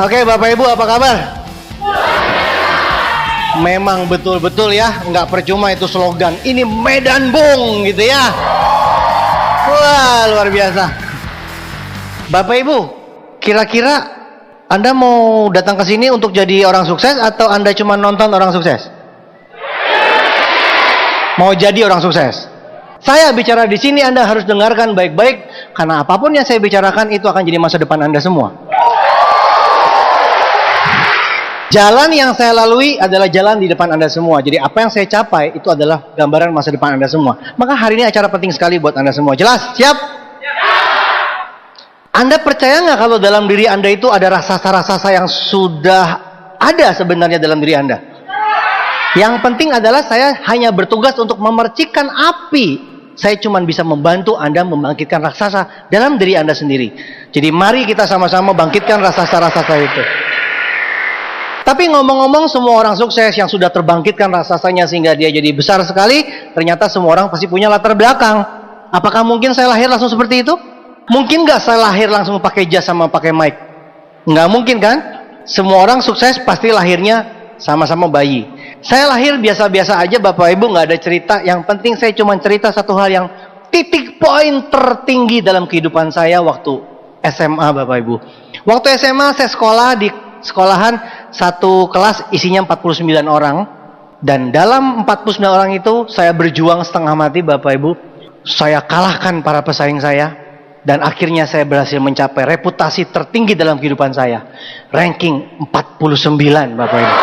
Oke, Bapak Ibu, apa kabar? Memang betul-betul ya, nggak percuma itu slogan. Ini Medan Bung gitu ya. Wah, luar biasa. Bapak Ibu, kira-kira Anda mau datang ke sini untuk jadi orang sukses atau Anda cuma nonton orang sukses? Mau jadi orang sukses? Saya bicara di sini, Anda harus dengarkan baik-baik, karena apapun yang saya bicarakan itu akan jadi masa depan Anda semua. Jalan yang saya lalui adalah jalan di depan Anda semua. Jadi apa yang saya capai itu adalah gambaran masa depan Anda semua. Maka hari ini acara penting sekali buat Anda semua. Jelas? Siap? Anda percaya nggak kalau dalam diri Anda itu ada rasa-rasa yang sudah ada sebenarnya dalam diri Anda? Yang penting adalah saya hanya bertugas untuk memercikan api. Saya cuma bisa membantu Anda membangkitkan raksasa dalam diri Anda sendiri. Jadi mari kita sama-sama bangkitkan raksasa-raksasa itu. Tapi ngomong-ngomong, semua orang sukses yang sudah terbangkitkan raksasanya sehingga dia jadi besar sekali, ternyata semua orang pasti punya latar belakang. Apakah mungkin saya lahir langsung seperti itu? Mungkin nggak saya lahir langsung pakai jas sama pakai mic? Nggak mungkin kan? Semua orang sukses pasti lahirnya sama-sama bayi. Saya lahir biasa-biasa aja, Bapak Ibu, nggak ada cerita. Yang penting saya cuma cerita satu hal yang titik poin tertinggi dalam kehidupan saya waktu SMA, Bapak Ibu. Waktu SMA saya sekolah di sekolahan satu kelas isinya 49 orang. Dan dalam 49 orang itu saya berjuang setengah mati, Bapak Ibu. Saya kalahkan para pesaing saya. Dan akhirnya saya berhasil mencapai reputasi tertinggi dalam kehidupan saya. Ranking 49, Bapak Ibu.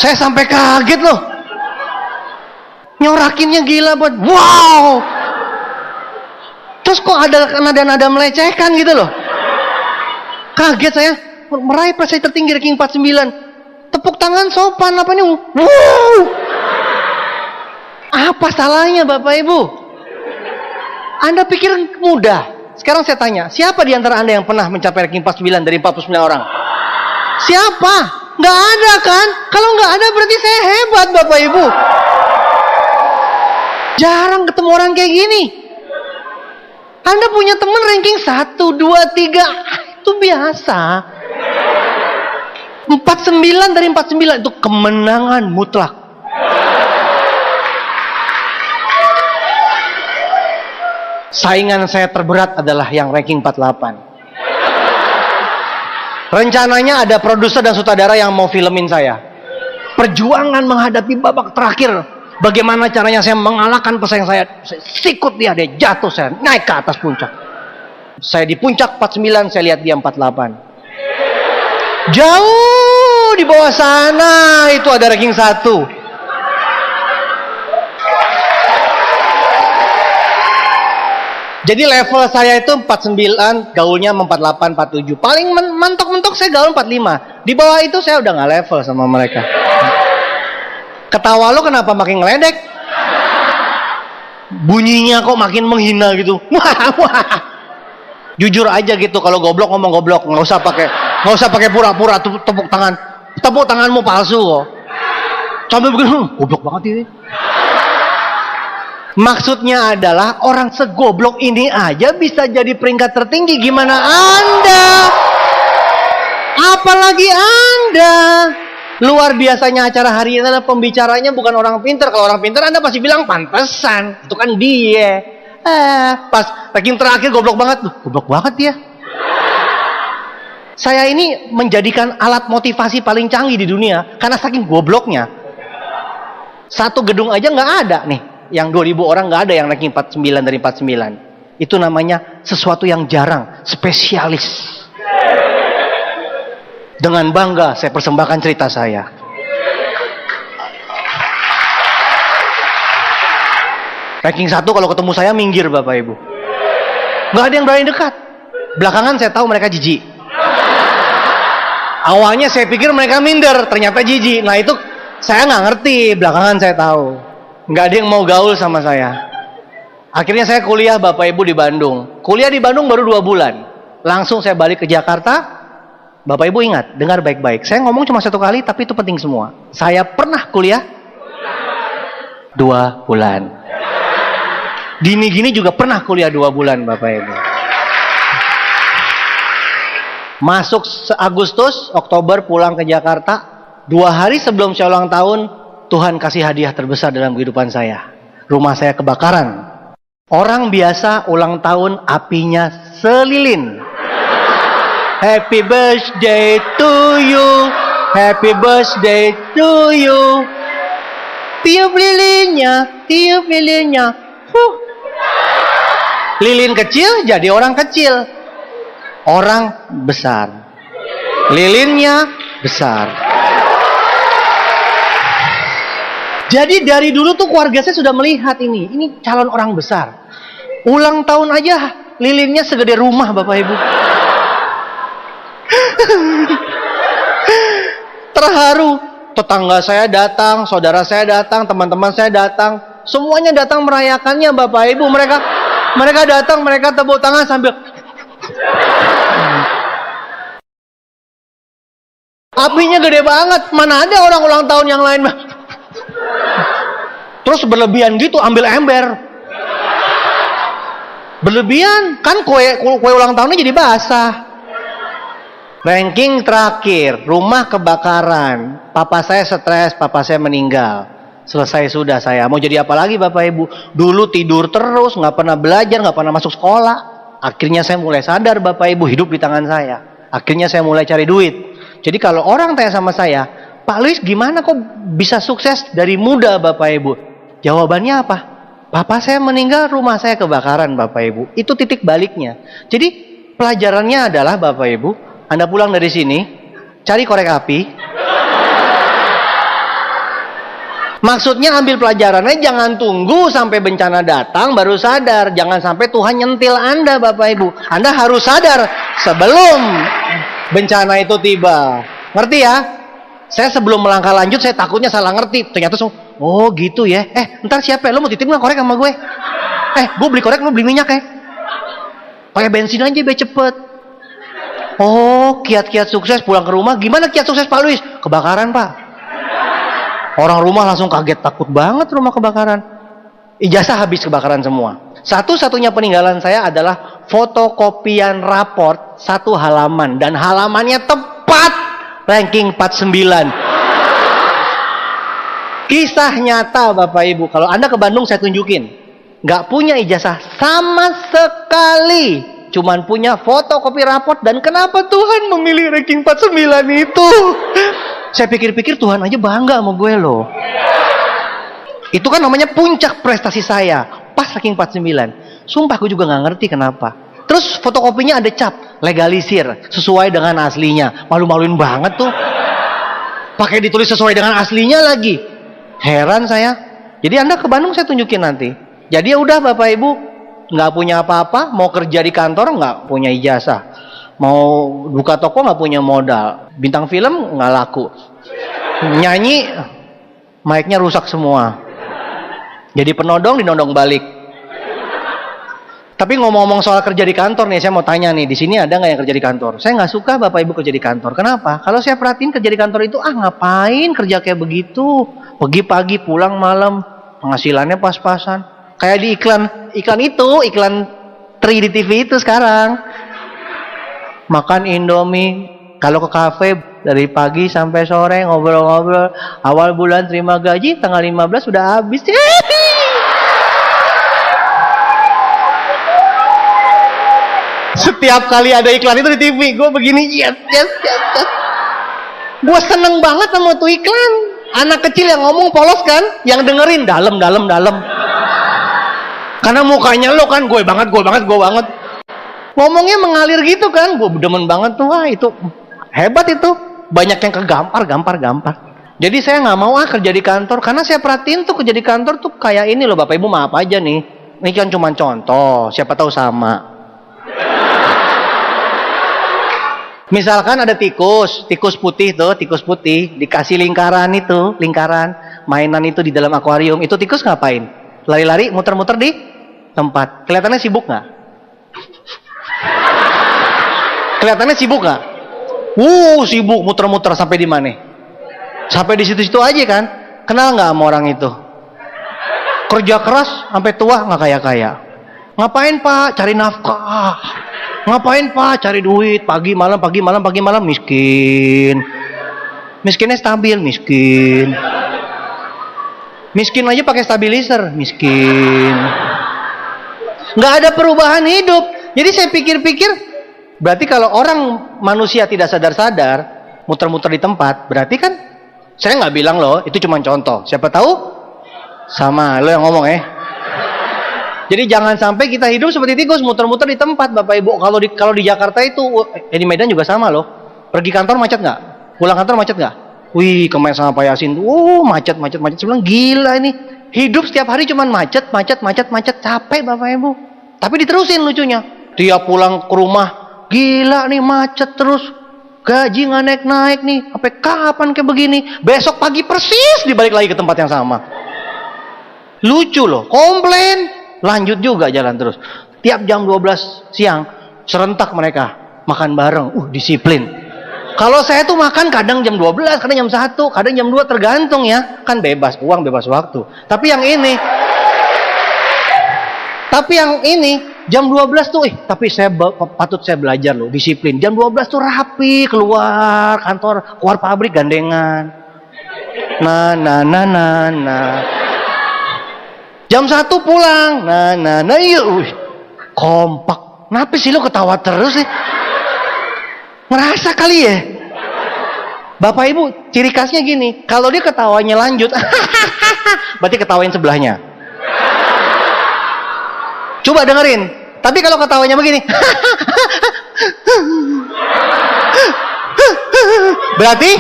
Saya sampai kaget loh. Nyorakinnya gila buat wow. Terus kok ada nada-nada melecehkan gitu loh. Kaget saya. Meraih prestasi tertinggi ranking 49. Tepuk tangan sopan apa nih? Wow. Apa salahnya Bapak Ibu? Anda pikir mudah? Sekarang saya tanya, siapa di antara Anda yang pernah mencapai ranking 49 dari 49 orang? Siapa? Nggak ada kan? Kalau nggak ada berarti saya hebat, Bapak Ibu. Jarang ketemu orang kayak gini. Anda punya teman ranking 1, 2, 3. Itu biasa. 49 dari 49 itu kemenangan mutlak. Saingan saya terberat adalah yang ranking 48. Rencananya ada produser dan sutradara yang mau filmin saya. Perjuangan menghadapi babak terakhir. Bagaimana caranya saya mengalahkan pesaing saya. Saya sikut dia jatuh, saya naik ke atas puncak. Saya di puncak 49, saya lihat dia 48. Jauh di bawah sana itu ada ranking 1. Jadi level saya itu 49, gaulnya 48, 47. Paling mentok-mentok saya gaul 45. Di bawah itu saya udah nggak level sama mereka. Ketawa lo kenapa makin ngeledek? Bunyinya kok makin menghina gitu. Jujur aja gitu, kalau goblok ngomong goblok, nggak usah pakai pura-pura tepuk tangan. Tepuk tanganmu palsu kok. Sambil begini, goblok banget ini. Maksudnya adalah orang segoblok ini aja bisa jadi peringkat tertinggi. Gimana Anda? Apalagi Anda? Luar biasanya acara hari ini adalah pembicaranya bukan orang pintar. Kalau orang pintar Anda pasti bilang pantesan. Itu kan dia. Pas ranking terakhir goblok banget. Goblok banget dia. Saya ini menjadikan alat motivasi paling canggih di dunia karena saking gobloknya. Satu gedung aja nggak ada nih. Yang 2000 orang nggak ada yang ranking 49 dari 49. Itu namanya sesuatu yang jarang, spesialis. Dengan bangga saya persembahkan cerita saya. Ranking 1 kalau ketemu saya minggir, Bapak Ibu. Nggak ada yang berani dekat. Belakangan saya tahu mereka jijik. Awalnya saya pikir mereka minder, ternyata jijik. Nah itu saya nggak ngerti. Belakangan saya tahu. Nggak ada yang mau gaul sama saya. Akhirnya saya kuliah, Bapak Ibu, di Bandung. Kuliah di Bandung baru 2 bulan. Langsung saya balik ke Jakarta. Bapak Ibu ingat, dengar baik-baik. Saya ngomong cuma 1 kali, tapi itu penting semua. Saya pernah kuliah 2 bulan. Gini-gini juga pernah kuliah 2 bulan Bapak Ibu. Masuk Agustus, Oktober pulang ke Jakarta. 2 hari sebelum saya ulang tahun, Tuhan kasih hadiah terbesar dalam kehidupan saya. Rumah saya kebakaran. Orang biasa ulang tahun apinya selilin. Happy birthday to you, happy birthday to you. Tiup lilinnya, tiup lilinnya. Lilin kecil jadi orang kecil. Orang besar. Lilinnya besar. Jadi dari dulu tuh keluarga saya sudah melihat ini calon orang besar. Ulang tahun aja lilinnya segede rumah Bapak Ibu. Terharu, tetangga saya datang, saudara saya datang, teman-teman saya datang, semuanya datang merayakannya Bapak Ibu. Mereka datang, mereka tepuk tangan sambil apinya gede banget. Mana ada orang ulang tahun yang lain mah. Terus berlebihan gitu, ambil ember. Berlebihan, kan kue ulang tahunnya jadi basah. Ranking terakhir, rumah kebakaran. Papa saya stres, papa saya meninggal. Selesai sudah saya. Mau jadi apa lagi Bapak Ibu? Dulu tidur terus, nggak pernah belajar, nggak pernah masuk sekolah. Akhirnya saya mulai sadar Bapak Ibu, hidup di tangan saya. Akhirnya saya mulai cari duit. Jadi kalau orang tanya sama saya, Pak Luis gimana kok bisa sukses dari muda Bapak Ibu? Jawabannya apa? Papa saya meninggal, rumah saya kebakaran Bapak Ibu. Itu titik baliknya. Jadi pelajarannya adalah Bapak Ibu, Anda pulang dari sini, cari korek api. Maksudnya ambil pelajarannya, jangan tunggu sampai bencana datang baru sadar. Jangan sampai Tuhan nyentil Anda Bapak Ibu. Anda harus sadar sebelum bencana itu tiba. Ngerti ya? Saya sebelum melangkah lanjut, saya takutnya salah ngerti. Ternyata oh gitu ya. Ntar siapa ya? Lo mau titip nggak korek sama gue? Gue beli korek, lo beli minyak ya? Pakai bensin aja biar cepet. Oh, kiat-kiat sukses pulang ke rumah. Gimana kiat sukses Pak Luis? Kebakaran Pak. Orang rumah langsung kaget, takut banget rumah kebakaran. Ijazah habis kebakaran semua. Satu-satunya peninggalan saya adalah fotokopian raport 1 halaman. Dan halamannya tepat ranking 49. Kisah nyata Bapak Ibu. Kalau Anda ke Bandung saya tunjukin. Nggak punya ijazah sama sekali. Cuman punya fotokopi raport. Dan kenapa Tuhan memilih ranking 49 itu? Saya pikir-pikir Tuhan aja bangga sama gue loh. Itu kan namanya puncak prestasi saya. Pas ranking 49. Sumpah gue juga nggak ngerti kenapa. Terus fotokopinya ada cap legalisir sesuai dengan aslinya. Malu-maluin banget tuh. Pakai ditulis sesuai dengan aslinya lagi. Heran saya. Jadi Anda ke Bandung saya tunjukin nanti. Jadi ya udah Bapak Ibu, nggak punya apa-apa, mau kerja di kantor nggak punya ijazah, mau buka toko nggak punya modal, bintang film nggak laku, nyanyi mic-nya rusak semua. Jadi penodong dinodong balik. Tapi ngomong-ngomong soal kerja di kantor nih, saya mau tanya nih, di sini ada nggak yang kerja di kantor? Saya nggak suka Bapak Ibu kerja di kantor. Kenapa? Kalau saya perhatiin kerja di kantor itu, ngapain kerja kayak begitu? Pergi pagi, pulang malam, penghasilannya pas-pasan. Kayak di iklan Tri di TV itu sekarang. Makan Indomie, kalau ke kafe dari pagi sampai sore ngobrol-ngobrol. Awal bulan terima gaji, tanggal 15 sudah habis. Setiap kali ada iklan itu di TV, gue begini, yes. Gue seneng banget sama tuh iklan. Anak kecil yang ngomong polos kan, yang dengerin dalam. Karena mukanya lo kan, gue banget. Ngomongnya mengalir gitu kan, gue demen banget tuh. Wah itu hebat itu. Banyak yang gampar. Jadi saya nggak mau kerja di kantor, karena saya perhatiin tuh kerja di kantor tuh kayak ini loh Bapak Ibu, maaf aja nih. Ini kan cuma contoh, siapa tahu sama. Misalkan ada tikus putih, dikasih lingkaran, mainan itu di dalam akuarium. Itu tikus ngapain? Lari-lari, muter-muter di tempat. Kelihatannya sibuk nggak? Sibuk muter-muter sampai di mana? Sampai di situ-situ aja kan? Kenal nggak sama orang itu? Kerja keras sampai tua nggak kaya-kaya. Ngapain Pak? Cari nafkah. Ngapain Pak? Cari duit. Pagi malam, pagi malam, pagi malam. Miskin. Miskinnya stabil. Miskin. Miskin aja pakai stabilizer. Miskin. Nggak ada perubahan hidup. Jadi saya pikir-pikir, berarti kalau orang manusia tidak sadar-sadar, muter-muter di tempat, berarti kan, saya nggak bilang loh, itu cuma contoh. Siapa tahu? Sama, lo yang ngomong ya. Jadi jangan sampai kita hidup seperti tikus, muter-muter di tempat, Bapak Ibu. Kalau di Jakarta itu, di Medan juga sama loh. Pergi kantor macet nggak? Pulang kantor macet nggak? Wih, kemarin sama Pak Yasin, macet. Saya bilang gila ini. Hidup setiap hari cuma macet, capek Bapak Ibu. Tapi diterusin lucunya. Dia pulang ke rumah, gila nih macet terus. Gaji nggak naik-naik nih. Sampai kapan kayak begini? Besok pagi persis dibalik lagi ke tempat yang sama. Lucu loh, komplain, lanjut juga jalan terus. Tiap jam 12 siang, serentak mereka makan bareng. Disiplin. Kalau saya tuh makan kadang jam 12, kadang jam 1, kadang jam 2, tergantung ya. Kan bebas uang, bebas waktu. Tapi yang ini jam 12 tuh, tapi patut saya belajar loh, disiplin. Jam 12 tuh rapi, keluar kantor, keluar pabrik gandengan. Jam 1 pulang. Yuk. Kompak. Kenapa sih lo ketawa terus sih? Ngerasa kali ya? Bapak Ibu, ciri khasnya gini, kalau dia ketawanya lanjut, berarti ketawain sebelahnya. Coba dengerin. Tapi kalau ketawanya begini, berarti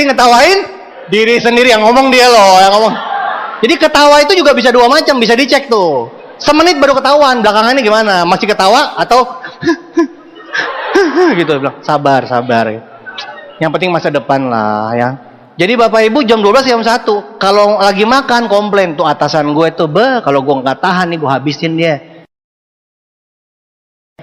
ngetawain diri sendiri, yang ngomong dia loh, yang ngomong. Jadi ketawa itu juga bisa dua macam, bisa dicek tuh. Semenit baru ketahuan, belakangannya gimana? Masih ketawa atau gitu, bilang sabar. Yang penting masa depan lah ya. Jadi Bapak Ibu jam 12 jam 1 kalau lagi makan komplain tuh atasan gue tuh, kalau gue nggak tahan nih gue habisin dia.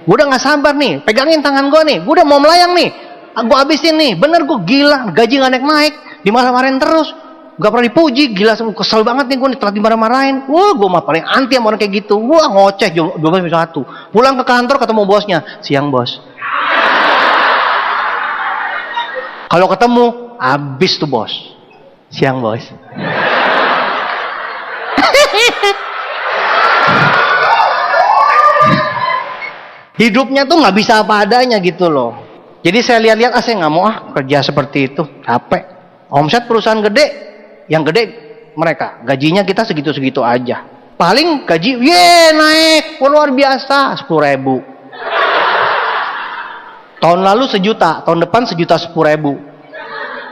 Gue udah nggak sabar nih, pegangin tangan gue nih, gue udah mau melayang nih, gue habisin nih. Bener gue gila, gaji nggak naik, dimarah-marahin terus, gak pernah dipuji, gila, kesel banget nih gue telat dimarah-marahin. Gue mah paling anti sama orang kayak gitu. Ngoceh jam 12 jam 1. Pulang ke kantor ketemu bosnya, siang bos. Kalau ketemu, habis tuh bos. Siang bos. Hidupnya tuh nggak bisa apa adanya gitu loh. Jadi saya lihat-lihat, saya nggak mau kerja seperti itu, capek. Omset perusahaan gede, yang gede mereka, gajinya kita segitu-segitu aja. Paling gaji, naik, luar biasa, 10.000. Tahun lalu 1 juta, tahun depan 1.010.000.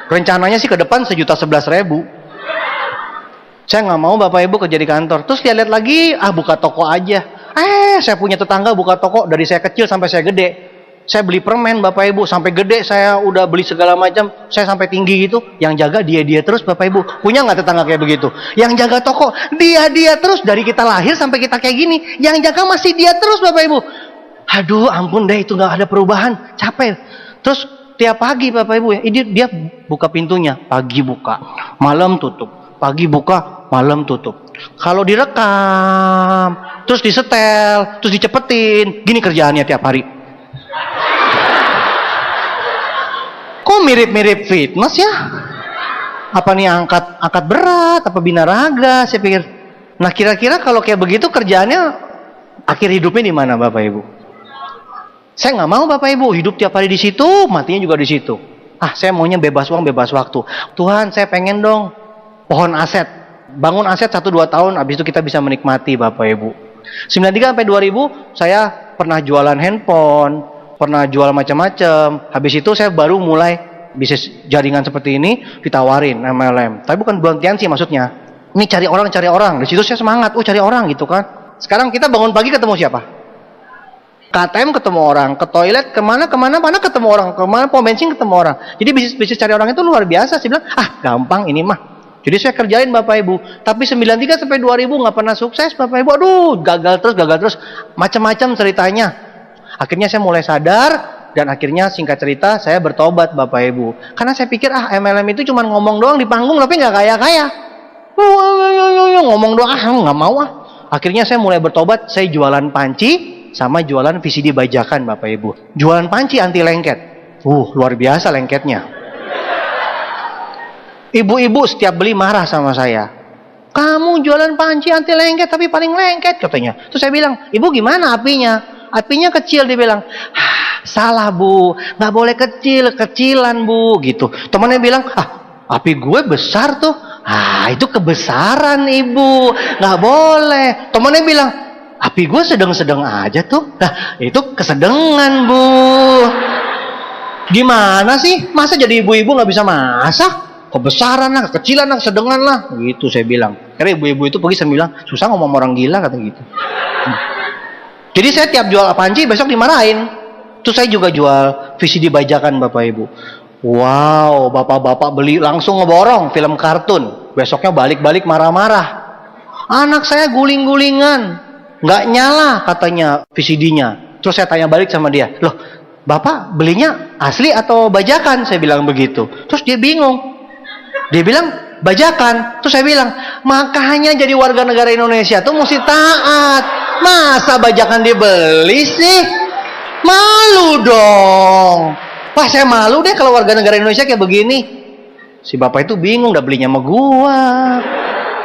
Rencananya sih ke depan 1.011.000. Saya nggak mau Bapak Ibu kerja di kantor. Terus lihat lagi, buka toko aja. Saya punya tetangga buka toko dari saya kecil sampai saya gede. Saya beli permen Bapak Ibu sampai gede, saya udah beli segala macam, saya sampai tinggi gitu. Yang jaga dia terus Bapak Ibu. Punya nggak tetangga kayak begitu? Yang jaga toko dia terus dari kita lahir sampai kita kayak gini. Yang jaga masih dia terus Bapak Ibu. Aduh ampun deh, itu nggak ada perubahan, capek. Terus tiap pagi Bapak Ibu ya, dia buka pintunya, pagi buka, malam tutup, pagi buka, malam tutup. Kalau direkam, terus disetel, terus dicepetin, gini kerjaannya tiap hari. Kok mirip-mirip fitness ya? Apa nih angkat berat, apa binaraga? Saya pikir. Nah kira-kira kalau kayak begitu kerjaannya, akhir hidupnya di mana Bapak Ibu? Saya nggak mau Bapak Ibu hidup tiap hari di situ, matinya juga di situ. Saya maunya bebas uang, bebas waktu. Tuhan, saya pengen dong pohon aset, bangun aset 1-2 tahun, habis itu kita bisa menikmati Bapak Ibu. 93 sampai 2000 saya pernah jualan handphone, pernah jual macam-macam. Habis itu saya baru mulai bisnis jaringan seperti ini, ditawarin MLM. Tapi bukan berhentian sih maksudnya. Ini cari orang. Di situ saya semangat, cari orang gitu kan. Sekarang kita bangun pagi ketemu siapa? KTM ketemu orang, ke toilet kemana ketemu orang, kemana pom bensin ketemu orang. Jadi bisnis cari orang itu luar biasa. Saya bilang, gampang ini mah. Jadi saya kerjain Bapak Ibu. Tapi 93 sampai 2000 nggak pernah sukses Bapak Ibu. Aduh, gagal terus. Macam-macam ceritanya. Akhirnya saya mulai sadar dan akhirnya singkat cerita saya bertobat Bapak Ibu. Karena saya pikir MLM itu cuma ngomong doang di panggung tapi nggak kaya-kaya. ngomong doa, nggak mau ah. Akhirnya saya mulai bertobat, saya jualan panci sama jualan VCD bajakan Bapak Ibu. Jualan panci anti lengket. Luar biasa lengketnya. Ibu-ibu setiap beli marah sama saya. Kamu jualan panci anti lengket tapi paling lengket katanya. Terus saya bilang, ibu gimana apinya? Apinya kecil. Dia bilang, salah bu, nggak boleh kecil, kecilan bu gitu. Temannya bilang, api gue besar tuh. Itu kebesaran ibu, nggak boleh. Temannya bilang, api gue sedang-sedang aja tuh. Itu kesedengan bu. Gimana sih? Masa jadi ibu-ibu nggak bisa masak? Kebesaran lah, kekecilan lah, kesedengan lah. Gitu saya bilang. Karena ibu-ibu itu pergi saya bilang, susah ngomong orang gila kata gitu. Jadi saya tiap jual panci besok dimarahin. Terus saya juga jual VCD bajakan Bapak Ibu. Wow, bapak-bapak beli langsung ngeborong film kartun. Besoknya balik-balik marah-marah. Anak saya guling-gulingan, nggak nyala katanya VCD-nya. Terus saya tanya balik sama dia, loh, bapak belinya asli atau bajakan? Saya bilang begitu. Terus dia bingung. Dia bilang bajakan. Terus saya bilang, makanya jadi warga negara Indonesia tuh mesti taat. Masa bajakan dibeli sih? Malu dong. Wah, saya malu deh kalau warga negara Indonesia kayak begini. Si bapak itu bingung, udah belinya sama gua.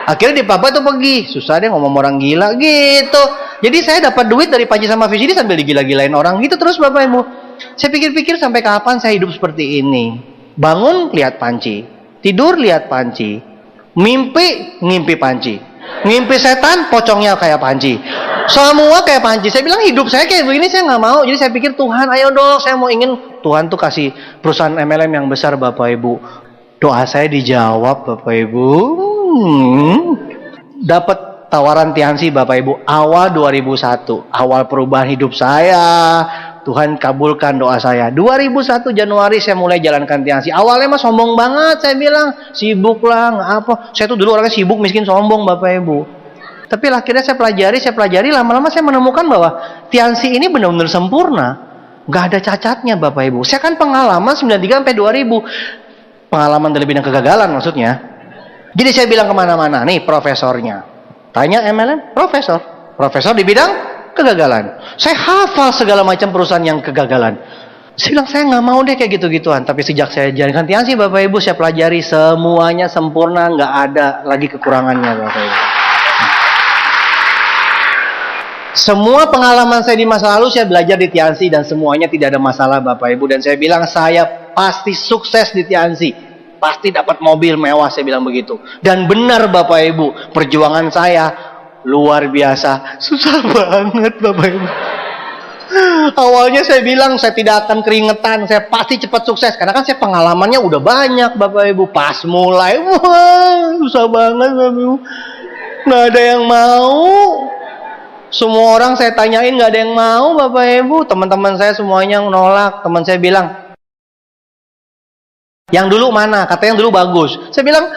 Akhirnya di papa itu pergi. Susah deh ngomong orang gila gitu. Jadi saya dapat duit dari panci sama VCD sambil digila-gilain orang gitu terus Bapak Ibu. Saya pikir-pikir sampai kapan saya hidup seperti ini. Bangun lihat panci, tidur lihat panci, ngimpi panci, ngimpi setan pocongnya kayak panci, semua kayak panci. Saya bilang hidup saya kayak begini saya nggak mau. Jadi saya pikir Tuhan ayo dong, saya mau ingin Tuhan tuh kasih perusahaan MLM yang besar Bapak Ibu. Doa saya dijawab Bapak Ibu. Dapat tawaran Tiansi Bapak Ibu awal 2001, awal perubahan hidup saya. Tuhan kabulkan doa saya. 2001 Januari saya mulai jalankan Tiansi. Awalnya mah sombong banget, saya bilang sibuk lah, nggak apa. Saya tuh dulu orangnya sibuk, miskin, sombong Bapak Ibu. Tapi akhirnya saya pelajari, lama-lama saya menemukan bahwa Tiansi ini benar-benar sempurna, nggak ada cacatnya Bapak Ibu. Saya kan pengalaman 93 sampai 2000, pengalaman terlebih dan kegagalan maksudnya. Jadi saya bilang kemana-mana, nih profesornya, tanya MLM, profesor di bidang kegagalan. Saya hafal segala macam perusahaan yang kegagalan. Saya bilang saya nggak mau deh kayak gitu-gituan. Tapi sejak saya jalankan Tiansi Bapak Ibu, saya pelajari semuanya sempurna, nggak ada lagi kekurangannya Bapak Ibu. Semua pengalaman saya di masa lalu saya belajar di Tiansi dan semuanya tidak ada masalah Bapak Ibu. Dan saya bilang saya pasti sukses di Tiansi. Pasti dapat mobil mewah, saya bilang begitu. Dan benar Bapak Ibu, perjuangan saya luar biasa. Susah banget Bapak Ibu. Awalnya saya bilang saya tidak akan keringetan, saya pasti cepat sukses. Karena kan saya pengalamannya udah banyak Bapak Ibu. Pas mulai, wah susah banget Bapak Ibu. Nggak ada yang mau. Semua orang saya tanyain nggak ada yang mau Bapak Ibu. Teman-teman saya semuanya nolak. Teman saya bilang, yang dulu mana? Kata yang dulu bagus. Saya bilang,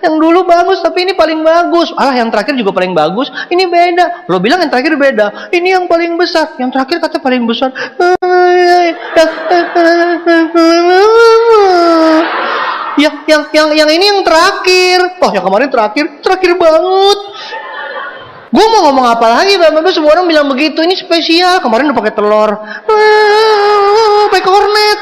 yang dulu bagus, tapi ini paling bagus. Alah, yang terakhir juga paling bagus. Ini beda. Lo bilang yang terakhir beda. Ini yang paling besar. Yang terakhir kata paling besar. Yang ini yang terakhir. Oh, yang kemarin terakhir banget. Gue mau ngomong apa lagi, Bapak? Semua orang bilang begitu. Ini spesial. Kemarin udah pakai telur. Pakai kornet.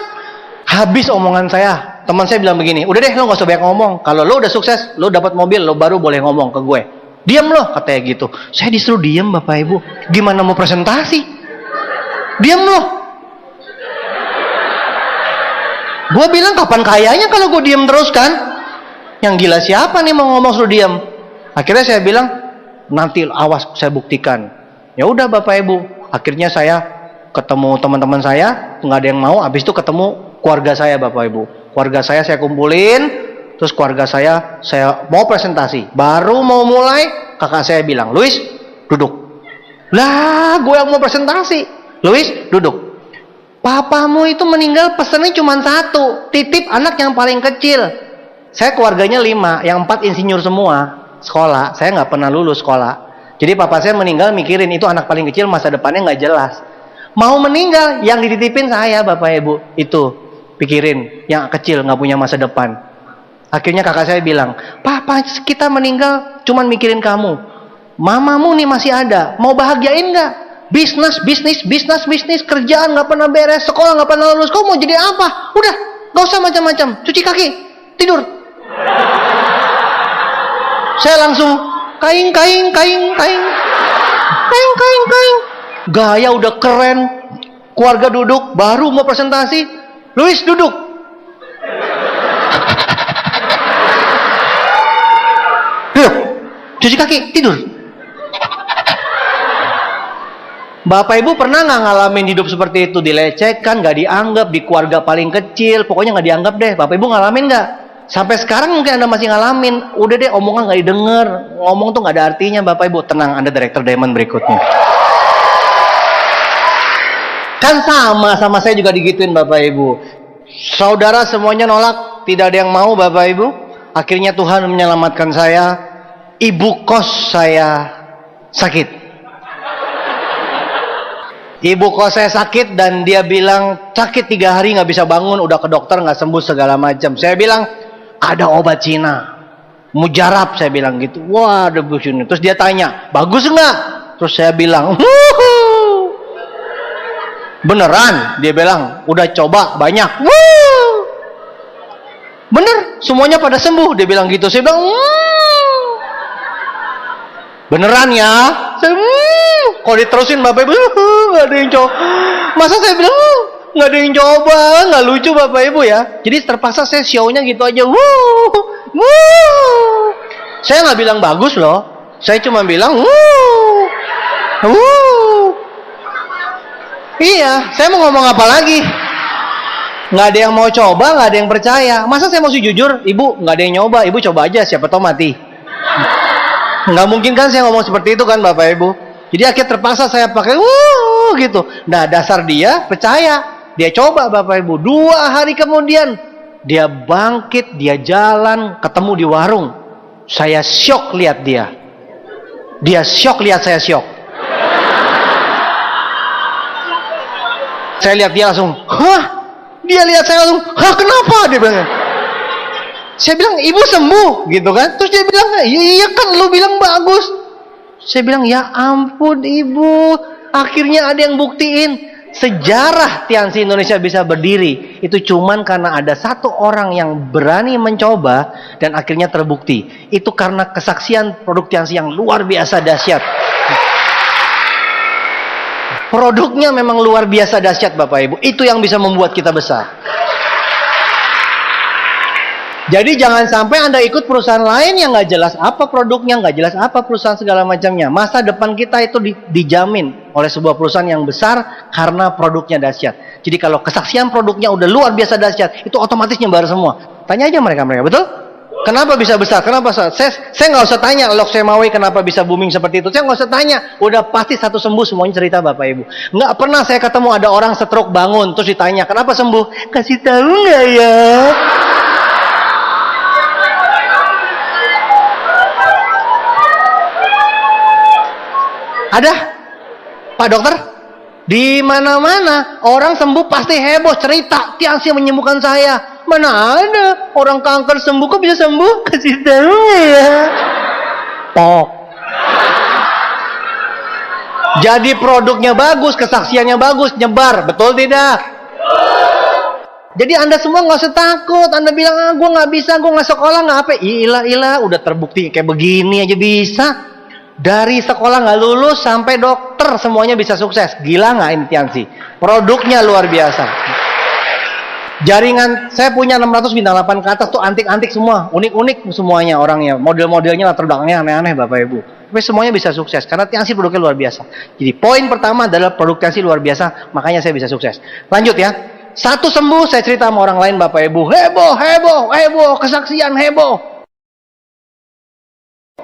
Habis omongan saya. Teman saya bilang begini, udah deh lo gak usah banyak ngomong. Kalau lo udah sukses, lo dapat mobil, lo baru boleh ngomong ke gue. Diam lo, katanya gitu. Saya disuruh diam Bapak Ibu. Gimana mau presentasi? Diam lo. Gue bilang kapan kayanya kalau gue diam terus kan? Yang gila siapa nih mau ngomong suruh diam? Akhirnya saya bilang, nanti awas saya buktikan. Ya udah Bapak Ibu. Akhirnya saya ketemu teman-teman saya, nggak ada yang mau. Habis itu ketemu keluarga saya Bapak Ibu. Keluarga saya kumpulin, terus keluarga saya mau presentasi. Baru mau mulai, kakak saya bilang, Luis, duduk. Lah, gue yang mau presentasi. Luis, duduk. Papamu itu meninggal pesennya cuma satu, titip anak yang paling kecil. Saya keluarganya 5, yang 4 insinyur semua, sekolah. Saya nggak pernah lulus sekolah. Jadi papa saya meninggal mikirin itu anak paling kecil masa depannya nggak jelas. Mau meninggal, yang dititipin saya Bapak Ibu, itu. Pikirin yang kecil nggak punya masa depan. Akhirnya kakak saya bilang, papa kita meninggal cuman mikirin kamu. Mamamu nih masih ada, mau bahagiain nggak? Bisnis, kerjaan nggak pernah beres, sekolah nggak pernah lulus. Kau mau jadi apa? Udah, nggak usah macam-macam. Cuci kaki, tidur. Saya langsung kaing. Gaya udah keren. Keluarga duduk, baru mau presentasi. Luis duduk. Duduk, cuci kaki, tidur. Bapak Ibu pernah nggak ngalamin hidup seperti itu? Dilecehkan, nggak dianggap, di keluarga paling kecil, pokoknya nggak dianggap deh. Bapak Ibu ngalamin nggak? Sampai sekarang mungkin Anda masih ngalamin. Udah deh, omongan nggak didengar, ngomong tuh nggak ada artinya. Bapak Ibu tenang, Anda Direktur Diamond berikutnya. Kan sama saya juga digituin Bapak Ibu. Saudara semuanya nolak, tidak ada yang mau Bapak Ibu. Akhirnya Tuhan menyelamatkan saya. Ibu kos saya sakit. Ibu kos saya sakit dan dia bilang sakit 3 hari nggak bisa bangun, udah ke dokter nggak sembuh segala macam. Saya bilang ada obat Cina, mujarab, saya bilang gitu. Wah, ada ini. Terus dia tanya, bagus nggak? Terus saya bilang, beneran? Dia bilang, udah coba banyak. Bener, semuanya pada sembuh. Dia bilang gitu. Saya bilang, beneran ya? Kalau diterusin Bapak Ibu, nggak ada yang coba. Masa saya bilang nggak ada yang coba, nggak lucu Bapak Ibu ya. Jadi terpaksa saya show-nya gitu aja. Saya nggak bilang bagus loh. Saya cuma bilang iya, saya mau ngomong apa lagi? Nggak ada yang mau coba, nggak ada yang percaya. Masa saya mesti jujur, Ibu nggak ada yang nyoba, Ibu coba aja, siapa tahu mati. Nggak mungkin kan saya ngomong seperti itu kan Bapak Ibu. Jadi akhirnya terpaksa saya pakai gitu. Nah dasar dia percaya, dia coba Bapak Ibu. 2 hari kemudian dia bangkit, dia jalan, ketemu di warung. Saya syok lihat dia. Dia syok lihat saya syok. Saya lihat dia langsung, dia lihat saya langsung, kenapa? Dia bilang. Saya bilang, ibu sembuh, gitu kan? Terus dia bilang, iya kan, lu bilang bagus. Saya bilang, ya ampun ibu, akhirnya ada yang buktiin. Sejarah Tiansi Indonesia bisa berdiri, itu cuman karena ada 1 orang yang berani mencoba, dan akhirnya terbukti. Itu karena kesaksian produk Tiansi yang luar biasa dahsyat. Produknya memang luar biasa dahsyat Bapak Ibu. Itu yang bisa membuat kita besar. Jadi jangan sampai Anda ikut perusahaan lain yang nggak jelas apa produknya, nggak jelas apa perusahaan segala macamnya. Masa depan kita itu dijamin oleh sebuah perusahaan yang besar karena produknya dahsyat. Jadi kalau kesaksian produknya udah luar biasa dahsyat, itu otomatis nyebar semua. Tanya aja mereka, betul? Kenapa bisa besar? Kenapa? Saya nggak usah tanya Lok Semawi kenapa bisa booming seperti itu. Saya nggak usah tanya. Udah pasti satu sembuh semuanya cerita Bapak Ibu. Nggak pernah saya ketemu ada orang stroke bangun terus ditanya kenapa sembuh? Kasih tahu nggak ya? Ada, Pak Dokter? Di mana-mana orang sembuh pasti heboh cerita. Tiansi yang menyembuhkan saya. Mana ada orang kanker sembuh kok bisa sembuh? Kasih tahu ya. Pok. Jadi produknya bagus, kesaksiannya bagus, nyebar, betul tidak? Jadi Anda semua nggak usah takut. Anda bilang, gue nggak bisa, gue nggak sekolah, nggak apa. Ilah, udah terbukti kayak begini aja bisa. Dari sekolah nggak lulus sampai dokter semuanya bisa sukses. Gila nggak ini Tiansi? Produknya luar biasa. Jaringan saya punya 600 bintang 8 ke atas tuh antik-antik semua, unik-unik semuanya orangnya, model-modelnya latar belakangnya aneh-aneh Bapak Ibu. Tapi semuanya bisa sukses karena Tiansi produknya luar biasa. Jadi poin pertama adalah produk Tiansi luar biasa, makanya saya bisa sukses. Lanjut ya. 1 sembuh saya cerita sama orang lain Bapak Ibu. Heboh, kesaksian heboh.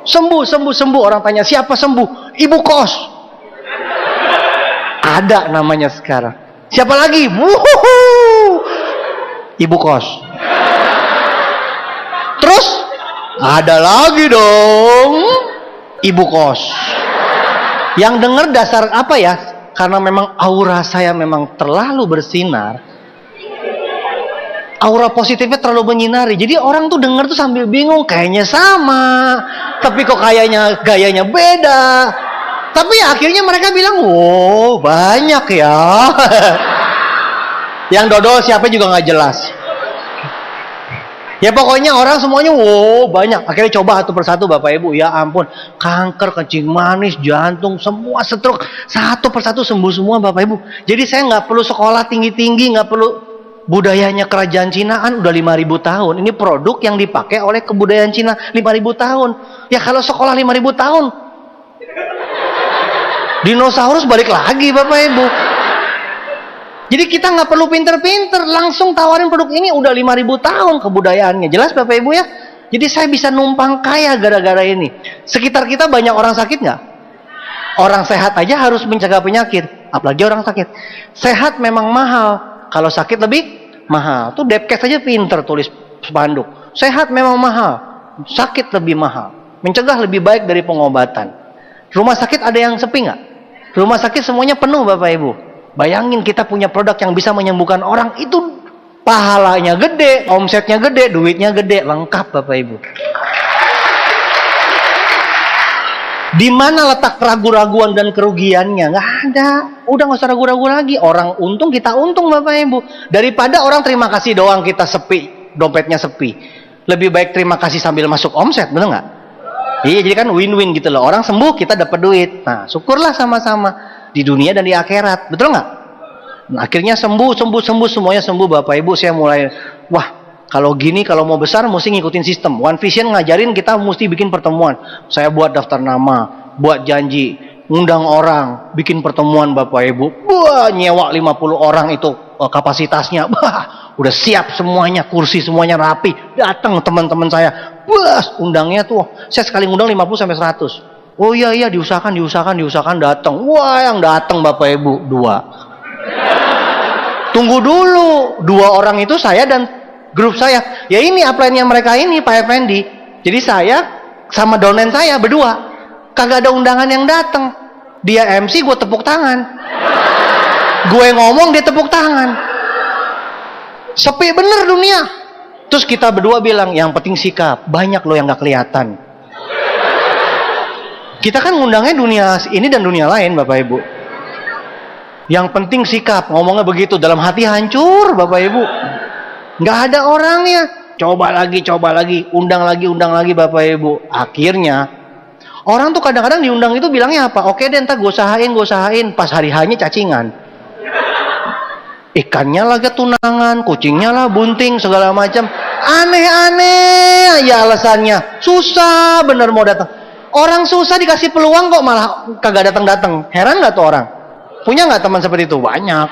Sembuh. Orang tanya, siapa sembuh? Ibu kos. Ada namanya sekarang. Siapa lagi? Ibu kos. Terus, ada lagi dong. Ibu kos. Yang dengar dasar apa ya? Karena memang aura saya memang terlalu bersinar. aura positifnya terlalu menyinari. Jadi orang tuh denger tuh sambil bingung, kayaknya sama, tapi kok kayaknya gayanya beda. Tapi akhirnya mereka bilang, wow banyak ya. Yang dodol siapa juga nggak jelas. Ya pokoknya orang semuanya wow banyak. Akhirnya coba satu persatu Bapak Ibu. Ya ampun, kanker, kencing manis, jantung, semua stroke satu persatu sembuh semua Bapak Ibu. Jadi saya nggak perlu sekolah tinggi-tinggi, nggak perlu budayanya kerajaan Cinaan udah 5.000 tahun. Ini produk yang dipakai oleh kebudayaan Cina 5.000 tahun. Ya kalau sekolah 5.000 tahun, dinosaurus balik lagi Bapak Ibu. Jadi kita nggak perlu pinter-pinter, langsung tawarin produk ini udah 5.000 tahun kebudayaannya. Jelas Bapak Ibu ya? Jadi saya bisa numpang kaya gara-gara ini. Sekitar kita banyak orang sakit nggak? Orang sehat aja harus mencegah penyakit, apalagi orang sakit. Sehat memang mahal, kalau sakit lebih mahal. Tuh Depkes aja pinter tulis spanduk. Sehat memang mahal, sakit lebih mahal. Mencegah lebih baik dari pengobatan. Rumah sakit ada yang sepi nggak? Rumah sakit semuanya penuh Bapak Ibu. Bayangin kita punya produk yang bisa menyembuhkan orang, itu pahalanya gede, omsetnya gede, duitnya gede, lengkap Bapak Ibu. Di mana letak keraguan-raguan dan kerugiannya? Nggak ada. Udah nggak usah ragu-ragu lagi. Orang untung, kita untung Bapak Ibu. Daripada orang terima kasih doang kita sepi, dompetnya sepi. Lebih baik terima kasih sambil masuk omset, bener nggak? Iya, jadi kan win-win gitu loh. Orang sembuh, kita dapat duit. Nah, syukurlah sama-sama di dunia dan di akhirat, betul nggak? Nah, akhirnya sembuh, semuanya sembuh Bapak Ibu. Saya mulai, wah kalau gini, kalau mau besar mesti ngikutin sistem. One Vision ngajarin kita mesti bikin pertemuan. Saya buat daftar nama, buat janji, ngundang orang, bikin pertemuan Bapak Ibu. Wah, nyewa 50 orang itu kapasitasnya. Wah, udah siap semuanya, kursi semuanya rapi. Datang teman-teman saya, bas, undangnya tuh, saya sekali ngundang 50 sampai 100. Oh iya diusahakan datang. Wah, yang datang Bapak Ibu 2. Tunggu dulu, 2 orang itu saya dan grup saya. Ya ini upline-nya mereka ini Pak Effendi. Jadi saya sama downline saya berdua. Kagak ada undangan yang datang. Dia MC, gue tepuk tangan. Gue ngomong, dia tepuk tangan. Sepi bener dunia. Terus kita berdua bilang, yang penting sikap. Banyak loh yang gak kelihatan. Kita kan ngundangnya dunia ini dan dunia lain Bapak Ibu. Yang penting sikap, ngomongnya begitu, dalam hati hancur Bapak Ibu. Nggak ada orangnya. Coba lagi, undang lagi Bapak Ibu. Akhirnya orang tuh kadang-kadang diundang itu bilangnya apa? Oke deh, entar gue usahain. Pas hari hanya cacingan. Ikannya lagi tunangan, kucingnya lah bunting, segala macam. Aneh-aneh aja alasannya. Susah bener mau datang. Orang susah dikasih peluang kok malah kagak datang-datang. Heran nggak tuh orang? Punya nggak teman seperti itu? Banyak.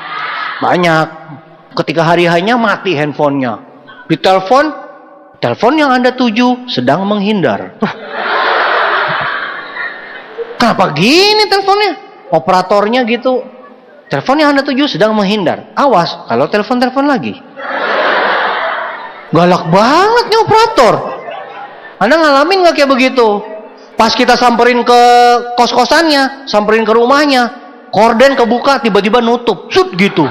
Ketika hari hanya mati handphonenya. Ditelepon, telepon yang Anda tuju sedang menghindar. Kenapa gini teleponnya? Operatornya gitu. Telepon yang Anda tuju sedang menghindar. Awas kalau telepon lagi. Galak banget nih operator. Anda ngalamin nggak kayak begitu? Pas kita samperin ke kos-kosannya, samperin ke rumahnya, korden kebuka, tiba-tiba nutup, sut gitu.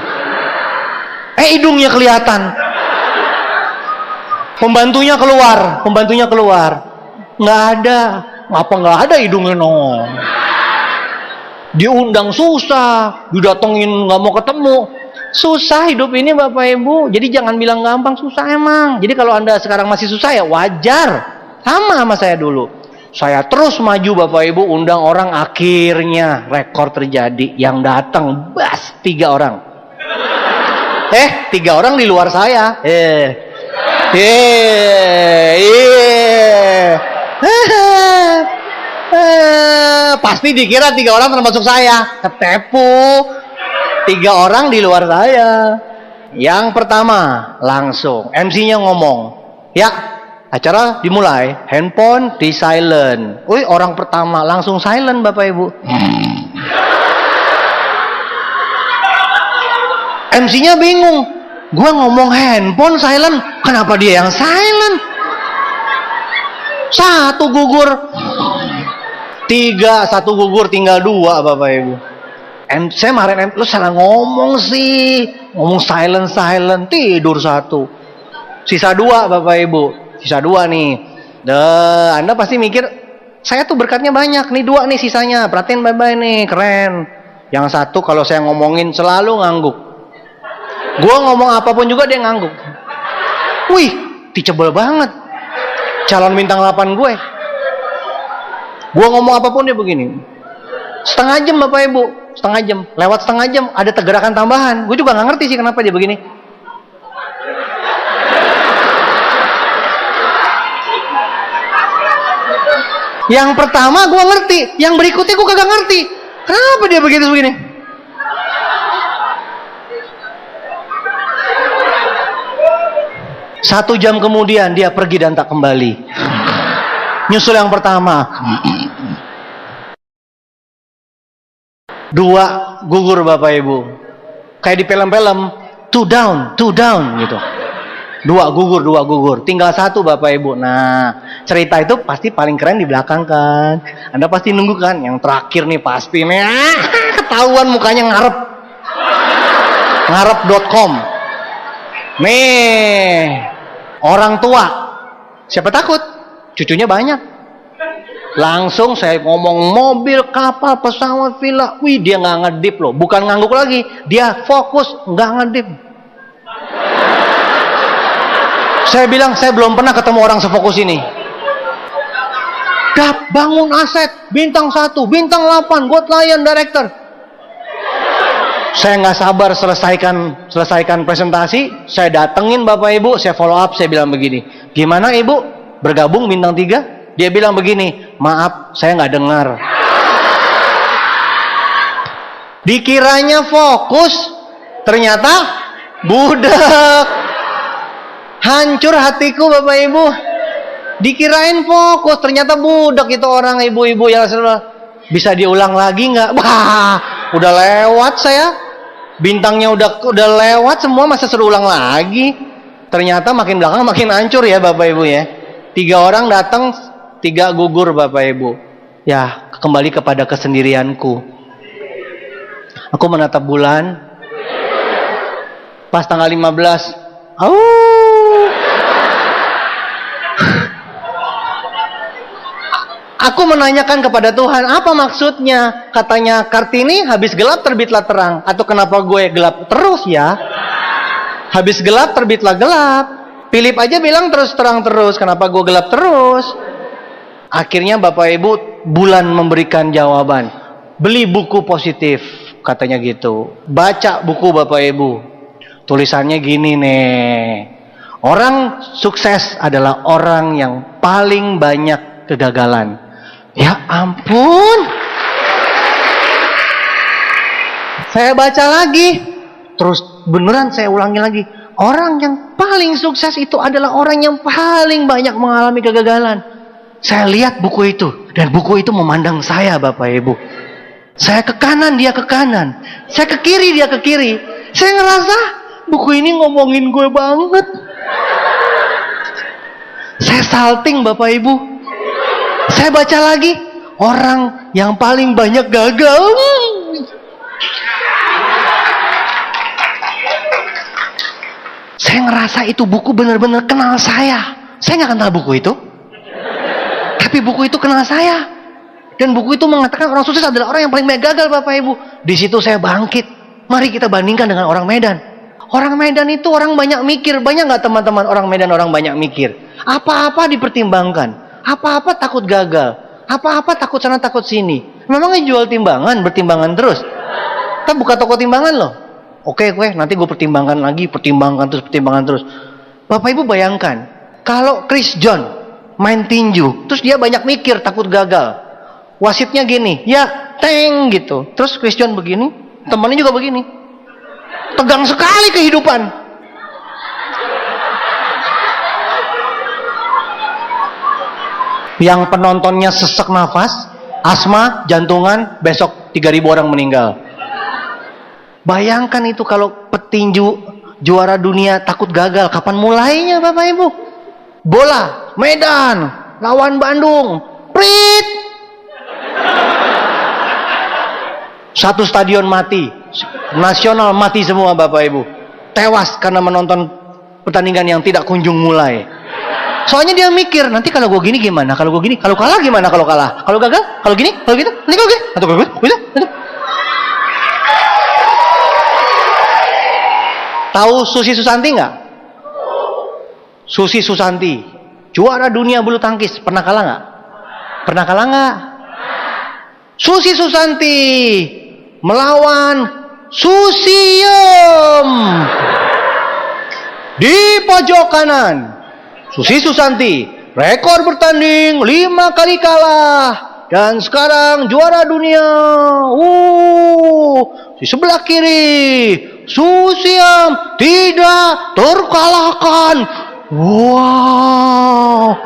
Hidungnya kelihatan. Pembantunya keluar. Nggak ada. Apa nggak ada hidungnya nongol? Diundang susah, didatengin nggak mau ketemu. Susah hidup ini Bapak Ibu. Jadi jangan bilang gampang, susah emang. Jadi kalau Anda sekarang masih susah ya wajar. Sama saya dulu. Saya terus maju Bapak Ibu, undang orang, akhirnya rekor terjadi. Yang datang 3 orang. 3 orang di luar saya. Pasti dikira 3 orang termasuk saya. Ketepu. 3 orang di luar saya. Yang pertama langsung MC-nya ngomong, ya acara dimulai, handphone di silent. Wih, orang pertama langsung silent Bapak Ibu. MC-nya bingung. Gua ngomong handphone silent, kenapa dia yang silent? 1 gugur. 3, 1 gugur, tinggal 2 Bapak Ibu. Saya marahin, lu salah ngomong sih. Ngomong silent, tidur 1. Sisa 2 Bapak Ibu. Sisa 2 nih. Anda pasti mikir, saya tuh berkatnya banyak. Nih 2 nih sisanya. Perhatiin baik-baik nih, keren. Yang satu kalau saya ngomongin selalu ngangguk. Gua ngomong apapun juga dia ngangguk. Wih, teachable banget. Calon bintang 8 gue. Gua ngomong apapun dia begini. Setengah jam Bapak Ibu, setengah jam. Lewat setengah jam ada gerakan tambahan. Gue juga nggak ngerti sih kenapa dia begini. Yang pertama gue ngerti, yang berikutnya gue kagak ngerti. Kenapa dia begitu begini? Satu jam kemudian dia pergi dan tak kembali. Nyusul yang pertama. 2 gugur Bapak Ibu. Kayak di film-film, 2 down gitu. 2 gugur. Tinggal 1 Bapak Ibu. Nah, cerita itu pasti paling keren di belakang kan. Anda pasti nunggu kan. Yang terakhir nih pasti nih. Ketahuan mukanya ngarep. Ngarep.com. Nih, orang tua. Siapa takut? Cucunya banyak. Langsung saya ngomong mobil, kapal, pesawat, villa. Wih, dia nggak ngedip loh. Bukan ngangguk lagi. Dia fokus, nggak ngedip. Saya bilang, saya belum pernah ketemu orang sefokus ini. Dap, bangun aset. Bintang 1, bintang 8. Got Lion, director. Saya nggak sabar selesaikan presentasi. Saya datengin Bapak Ibu. Saya follow up. Saya bilang begini. Gimana Ibu? Bergabung bintang 3? Dia bilang begini, maaf saya nggak dengar. Dikiranya fokus, ternyata budak. Hancur hatiku Bapak Ibu. Dikirain fokus, ternyata budak itu orang ibu-ibu yang bisa diulang lagi nggak? Wah, udah lewat saya. Bintangnya udah lewat semua, masa suruh ulang lagi? Ternyata makin belakang makin hancur ya Bapak Ibu ya. 3 orang datang, 3 gugur Bapak Ibu. Ya, kembali kepada kesendirianku. Aku menatap bulan. Pas tanggal 15. Aku menanyakan kepada Tuhan, apa maksudnya? Katanya Kartini habis gelap terbitlah terang. Atau kenapa gue gelap terus ya? Habis gelap terbitlah gelap. Philip aja bilang terus terang terus. Kenapa gue gelap terus? Akhirnya Bapak Ibu, bulan memberikan jawaban. Beli buku positif, katanya gitu. Baca buku Bapak Ibu. Tulisannya gini nih. Orang sukses adalah orang yang paling banyak kegagalan. Ya ampun. Saya baca lagi. Terus beneran saya ulangi lagi. Orang yang paling sukses itu adalah orang yang paling banyak mengalami kegagalan. Saya lihat buku itu, dan buku itu memandang saya Bapak Ibu. Saya ke kanan, dia ke kanan. Saya ke kiri, dia ke kiri. Saya ngerasa buku ini ngomongin gue banget. Saya salting Bapak Ibu. Saya baca lagi, orang yang paling banyak gagal. Saya ngerasa itu buku benar-benar kenal saya. Saya nggak kenal buku itu. Tapi buku itu kenal saya. Dan buku itu mengatakan orang sukses adalah orang yang paling banyak gagal Bapak Ibu. Di situ saya bangkit. Mari kita bandingkan dengan orang Medan. Orang Medan itu orang banyak mikir. Banyak nggak teman-teman orang Medan orang banyak mikir? Apa-apa dipertimbangkan. Apa-apa takut gagal. Apa-apa takut sana takut sini. Memangnya jual timbangan, bertimbangan terus. Kita buka toko timbangan loh. Oke, nanti gue pertimbangkan lagi, pertimbangkan terus. Bapak Ibu bayangkan, kalau Chris John main tinju, terus dia banyak mikir, takut gagal. Wasitnya gini, ya teng gitu. Terus Chris John begini, temannya juga begini. Tegang sekali kehidupan. Yang penontonnya sesek nafas, asma, jantungan, besok 3.000 orang meninggal. Bayangkan itu kalau petinju juara dunia takut gagal, kapan mulainya Bapak Ibu? Bola, Medan, lawan Bandung, prit. Satu stadion mati, nasional mati semua Bapak Ibu. Tewas karena menonton Pertandingan yang tidak kunjung mulai. Soalnya dia mikir, nanti kalau gue gini gimana? Kalau gue gini, kalau kalah gimana? Kalau kalah, kalau gagal, kalau gini, kalau gitu, nanti kalau gini, atau kalau gitu. Tahu Susi Susanti nggak? Susi Susanti, juara dunia bulu tangkis, pernah kalah nggak? Pernah kalah nggak? Susi Susanti melawan Susiem di pojok kanan. Susi Susanti rekor bertanding 5 kali kalah dan sekarang juara dunia. Di sebelah kiri Susiem tidak terkalahkan. Wow,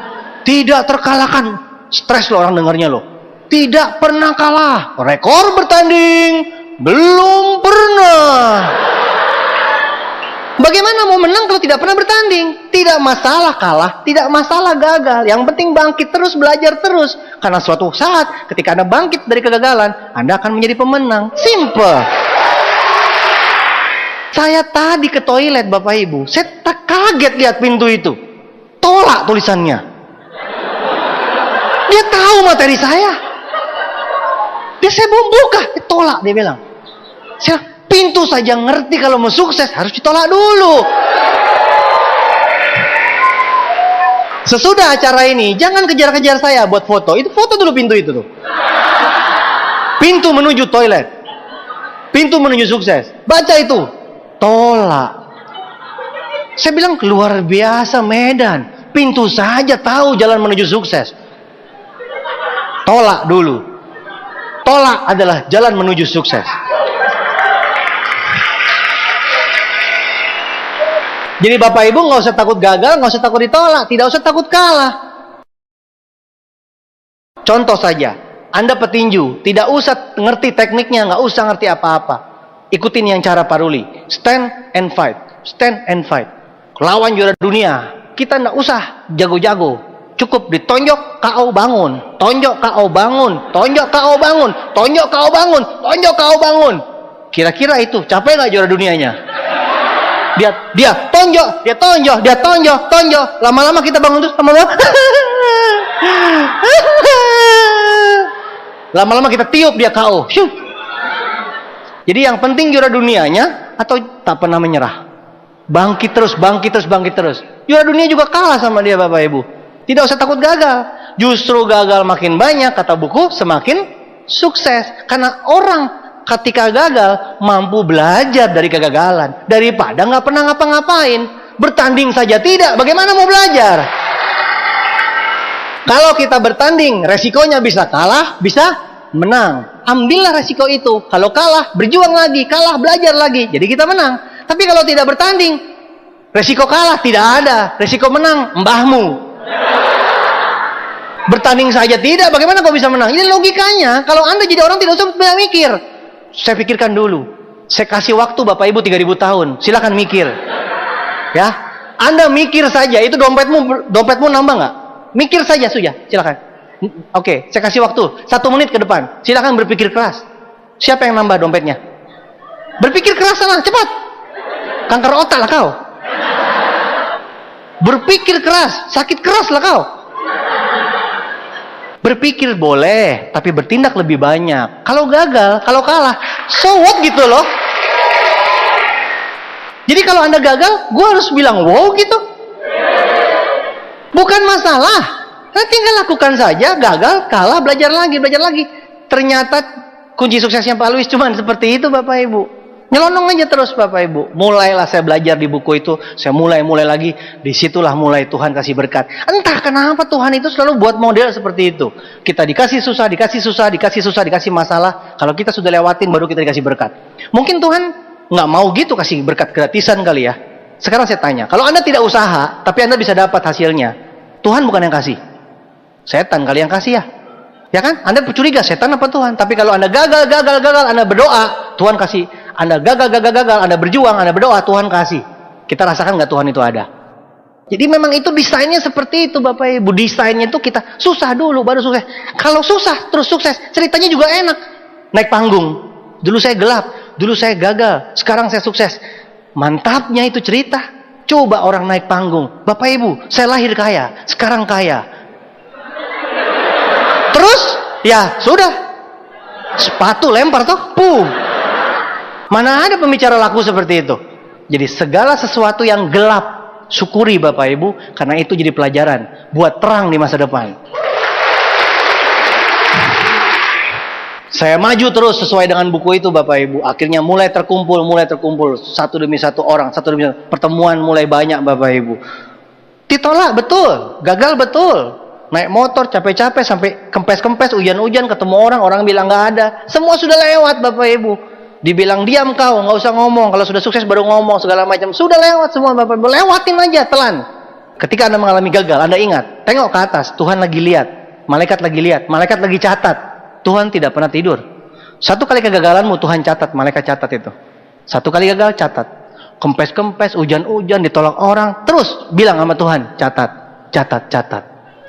tidak terkalahkan. Stres loh orang dengarnya loh. Tidak pernah kalah. Rekor bertanding belum pernah. Bagaimana mau menang kalau tidak pernah bertanding? Tidak masalah kalah, tidak masalah gagal. Yang penting bangkit terus, belajar terus. Karena suatu saat ketika Anda bangkit dari kegagalan, Anda akan menjadi pemenang. Simple. Saya tadi ke toilet Bapak Ibu, saya tak kaget lihat pintu itu. Tolak tulisannya. Dia tahu materi saya. Dia saya mau buka, ditolak dia bilang. Saya pintu saja ngerti kalau mau sukses harus ditolak dulu. Sesudah acara ini jangan kejar-kejar saya buat foto. Itu foto dulu pintu itu tuh. Pintu menuju toilet. Pintu menuju sukses. Baca itu. Tolak. Saya bilang luar biasa Medan. Pintu saja tahu jalan menuju sukses. Tolak dulu. Tolak adalah jalan menuju sukses. Jadi Bapak Ibu nggak usah takut gagal, nggak usah takut ditolak, tidak usah takut kalah. Contoh saja, Anda petinju, tidak usah ngerti tekniknya, nggak usah ngerti apa-apa. Ikutin yang cara Pak Ruli, stand and fight, stand and fight. Lawan juara dunia, kita nggak usah jago-jago, cukup ditonjok KO bangun, tonjok KO bangun, tonjok KO bangun, tonjok KO bangun, tonjok KO bangun. Kira-kira itu capek nggak juara dunianya? Dia tonjok. Lama-lama kita bangun terus, lama-lama kita tiup dia KO. Jadi yang penting juara dunianya atau tak pernah menyerah. Bangkit terus. Juara dunia juga kalah sama dia Bapak Ibu. Tidak usah takut gagal. Justru gagal makin banyak, kata buku, semakin sukses. Karena orang ketika gagal mampu belajar dari kegagalan daripada nggak pernah ngapa-ngapain. Bertanding saja tidak, bagaimana mau belajar? Kalau kita bertanding, resikonya bisa kalah, bisa menang. Ambillah resiko itu. Kalau kalah, berjuang lagi, kalah, belajar lagi. Jadi kita menang. Tapi kalau tidak bertanding, resiko kalah tidak ada, resiko menang mbahmu. Bertanding saja tidak, bagaimana kau bisa menang? Ini logikanya. Kalau Anda jadi orang tidak usah banyak mikir. Saya pikirkan dulu. Saya kasih waktu Bapak Ibu 3000 tahun. Silakan mikir. Ya, Anda mikir saja. Itu dompetmu nambah nggak? Mikir saja sudah. Silakan. Oke, saya kasih waktu 1 menit ke depan. Silakan berpikir keras. Siapa yang nambah dompetnya? Berpikir keras sana, cepat. Kanker otak lah kau. Berpikir keras, sakit keras lah kau. Berpikir boleh, tapi bertindak lebih banyak. Kalau gagal, kalau kalah, so what gitu loh. Jadi kalau Anda gagal, gue harus bilang wow gitu. Bukan masalah. Nah, tinggal lakukan saja, gagal, kalah, belajar lagi. Ternyata kunci suksesnya Pak Luis cuma seperti itu Bapak Ibu. Nyelonong aja terus Bapak Ibu. Mulailah saya belajar di buku itu. Saya mulai lagi. Disitulah mulai Tuhan kasih berkat. Entah kenapa Tuhan itu selalu buat model seperti itu. Kita dikasih susah, dikasih masalah. Kalau kita sudah lewatin baru kita dikasih berkat. Mungkin Tuhan nggak mau gitu kasih berkat gratisan kali ya. Sekarang saya tanya. Kalau Anda tidak usaha, tapi Anda bisa dapat hasilnya. Tuhan bukan yang kasih. Setan kali yang kasih ya. Ya kan? Anda curiga setan apa Tuhan? Tapi kalau Anda gagal, Anda berdoa, Tuhan kasih. Anda gagal, Anda berjuang, Anda berdoa, Tuhan kasih. Kita rasakan nggak Tuhan itu ada? Jadi memang itu desainnya seperti itu Bapak Ibu. Desainnya itu kita susah dulu baru sukses. Kalau susah terus sukses, ceritanya juga enak. Naik panggung. Dulu saya gelap, dulu saya gagal, sekarang saya sukses. Mantapnya itu cerita. Coba orang naik panggung, Bapak Ibu, saya lahir kaya, sekarang kaya. Terus, ya sudah, sepatu lempar toh, puh. Mana ada pembicara laku seperti itu? Jadi segala sesuatu yang gelap, syukuri Bapak Ibu, karena itu jadi pelajaran buat terang di masa depan. Saya maju terus sesuai dengan buku itu Bapak Ibu. Akhirnya mulai terkumpul satu demi satu orang, satu demi satu. Pertemuan mulai banyak Bapak Ibu. Ditolak betul, gagal betul. Naik motor capek-capek sampai kempes-kempes, hujan-hujan, ketemu orang bilang nggak ada. Semua sudah lewat Bapak Ibu. Dibilang diam kau, nggak usah ngomong. Kalau sudah sukses baru ngomong segala macam. Sudah lewat semua Bapak Ibu. Lewatin aja, telan. Ketika Anda mengalami gagal, Anda ingat, tengok ke atas, Tuhan lagi lihat, malaikat lagi catat. Tuhan tidak pernah tidur. Satu kali kegagalanmu Tuhan catat, malaikat catat itu. Satu kali gagal catat. Kempes-kempes, hujan-hujan, ditolak orang, terus bilang sama Tuhan, catat.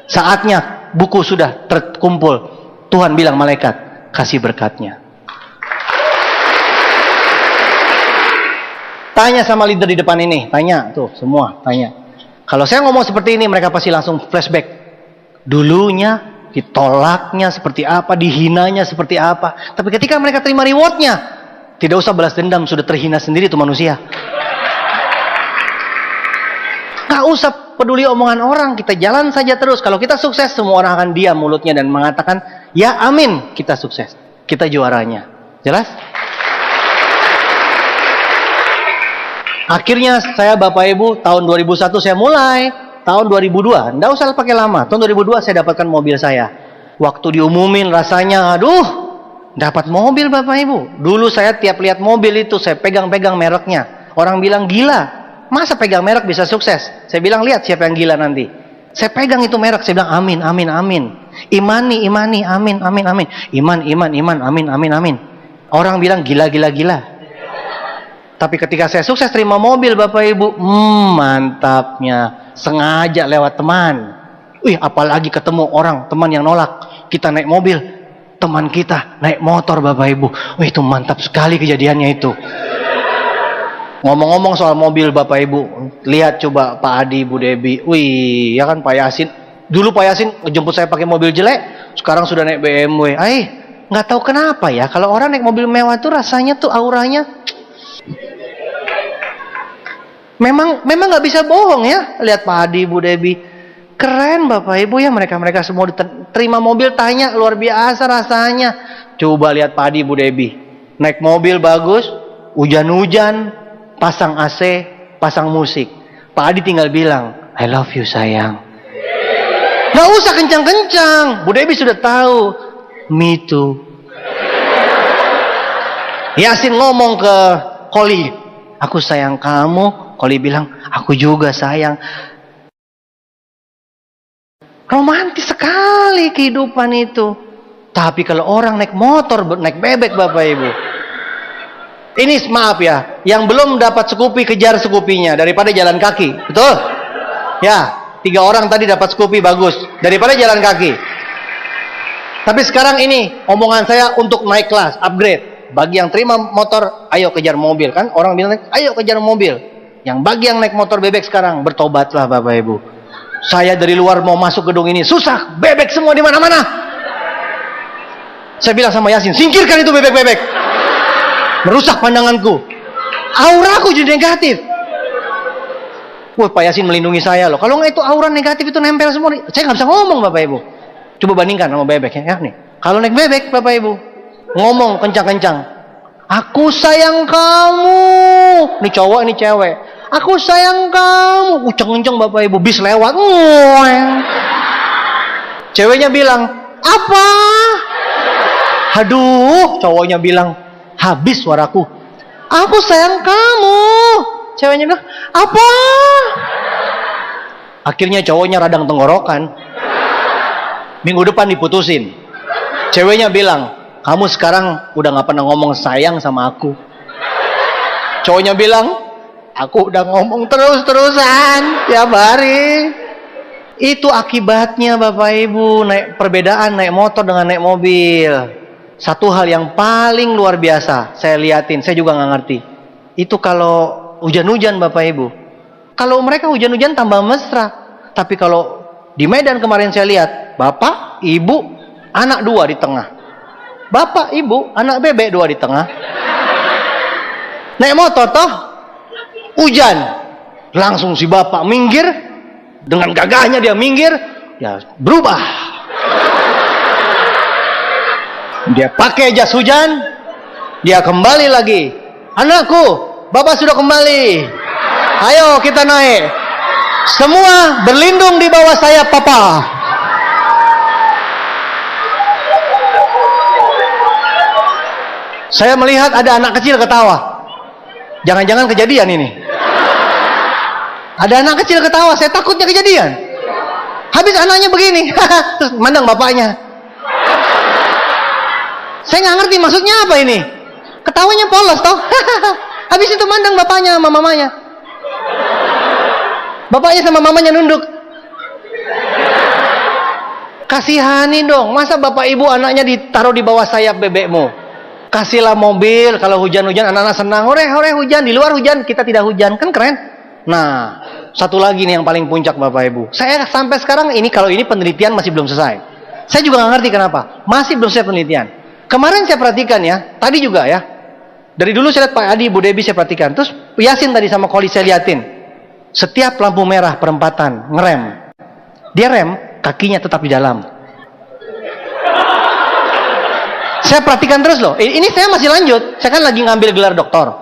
Saatnya buku sudah terkumpul. Tuhan bilang malaikat, kasih berkatnya. Tanya sama leader di depan ini, tanya tuh semua, tanya. Kalau saya ngomong seperti ini, mereka pasti langsung flashback. Dulunya ditolaknya seperti apa, dihinanya seperti apa. Tapi ketika mereka terima rewardnya, tidak usah balas dendam, sudah terhina sendiri itu manusia. Gak usah peduli omongan orang, kita jalan saja terus. Kalau kita sukses, semua orang akan diam mulutnya dan mengatakan, ya amin, kita sukses, kita juaranya. Jelas? Akhirnya saya Bapak Ibu, tahun 2001 saya mulai. Tahun 2002, enggak usah pakai lama. Tahun 2002 saya dapatkan mobil saya. Waktu diumumin rasanya, aduh, dapat mobil Bapak Ibu. Dulu saya tiap lihat mobil itu, saya pegang-pegang mereknya. Orang bilang gila, masa pegang merek bisa sukses? Saya bilang lihat siapa yang gila nanti. Saya pegang itu merek, saya bilang amin. Imani, amin. Iman, amin. Orang bilang gila. Tapi ketika saya sukses terima mobil Bapak Ibu, mantapnya. Sengaja lewat teman. Apalagi ketemu orang, teman yang nolak. Kita naik mobil, teman kita naik motor Bapak Ibu. Itu mantap sekali kejadiannya itu. Ngomong-ngomong soal mobil Bapak Ibu, lihat coba Pak Adi, Bu Debi. Ya kan Pak Yasin. Dulu Pak Yasin ngejemput saya pakai mobil jelek, sekarang sudah naik BMW. Nggak tahu kenapa ya, kalau orang naik mobil mewah tuh rasanya tuh auranya Memang nggak bisa bohong ya. Lihat Pak Adi, Bu Debi, keren Bapak Ibu ya, mereka semua terima mobil, tanya luar biasa rasanya. Coba lihat Pak Adi, Bu Debi, naik mobil bagus, hujan-hujan, pasang AC, pasang musik. Pak Adi tinggal bilang, I love you sayang. Nggak usah kencang-kencang. Bu Debi sudah tahu, me too. Yasin ngomong ke Koli, aku sayang kamu. Koli bilang, aku juga sayang. Romantis sekali kehidupan itu. Tapi kalau orang naik motor, naik bebek Bapak Ibu. Ini maaf ya, yang belum dapat Scoopy kejar Scoopy-nya daripada jalan kaki. Betul? Ya, 3 orang tadi dapat Scoopy bagus daripada jalan kaki. Tapi sekarang ini omongan saya untuk naik kelas, upgrade. Bagi yang terima motor, ayo kejar mobil kan? Orang bilang, ayo kejar mobil. Yang bagi yang naik motor bebek sekarang, bertobatlah Bapak Ibu. Saya dari luar mau masuk gedung ini, susah, bebek semua di mana-mana. Saya bilang sama Yasin, singkirkan itu bebek-bebek. Merusak pandanganku. Auraku jadi negatif. Wah, Pak Yasin melindungi saya loh. Kalau nggak itu aura negatif itu nempel semua. Saya nggak bisa ngomong Bapak Ibu. Coba bandingkan sama bebek ya nih. Kalau naik bebek Bapak Ibu, ngomong kencang-kencang. Aku sayang kamu. Ini cowok, ini cewek. Aku sayang kamu. Kenceng-kenceng Bapak Ibu, bis lewat. Ceweknya bilang, apa? Aduh, cowoknya bilang, habis suaraku. Aku sayang kamu. Ceweknya bilang, apa? Akhirnya cowoknya radang tenggorokan. Minggu depan diputusin. Ceweknya bilang, kamu sekarang udah gak pernah ngomong sayang sama aku. Cowoknya bilang, aku udah ngomong terus-terusan tiap hari. Itu akibatnya Bapak Ibu, perbedaan naik motor dengan naik mobil. Satu hal yang paling luar biasa saya liatin, saya juga gak ngerti. Itu kalau hujan-hujan Bapak Ibu, Kalau mereka hujan-hujan tambah mesra. Tapi kalau di Medan kemarin saya lihat, bapak, ibu, anak 2 di tengah. Bapak, ibu, anak bebek 2 di tengah. Naik motor toh, hujan. Langsung si bapak minggir, dengan gagahnya dia minggir, ya berubah. Dia pakai jas hujan, dia kembali lagi. Anakku, bapak sudah kembali. Ayo kita naik. Semua berlindung di bawah sayap papa. Saya melihat ada anak kecil ketawa. Jangan-jangan kejadian ini. Ada anak kecil ketawa, saya takutnya kejadian. Habis anaknya begini, terus mandang bapaknya. Saya nggak ngerti maksudnya apa ini. Ketawanya polos toh. Habis itu mandang bapaknya sama mamanya. Bapaknya sama mamanya nunduk. Kasihani dong. Masa bapak ibu anaknya ditaruh di bawah sayap bebekmu? Kasihlah mobil. Kalau hujan-hujan anak-anak senang. Hore hore hujan. Di luar hujan, kita tidak hujan. Kan keren. Nah, satu lagi nih yang paling puncak bapak ibu. Saya sampai sekarang ini, kalau ini penelitian masih belum selesai. Saya juga nggak ngerti kenapa. Masih belum selesai penelitian. Kemarin saya perhatikan ya. Tadi juga ya. Dari dulu saya lihat Pak Adi, Bu Debi saya perhatikan. Terus Yasin tadi sama Koli saya liatin. Setiap lampu merah perempatan ngerem, dia rem, kakinya tetap di dalam. Saya perhatikan terus loh. Ini saya masih lanjut. Saya kan lagi ngambil gelar doktor.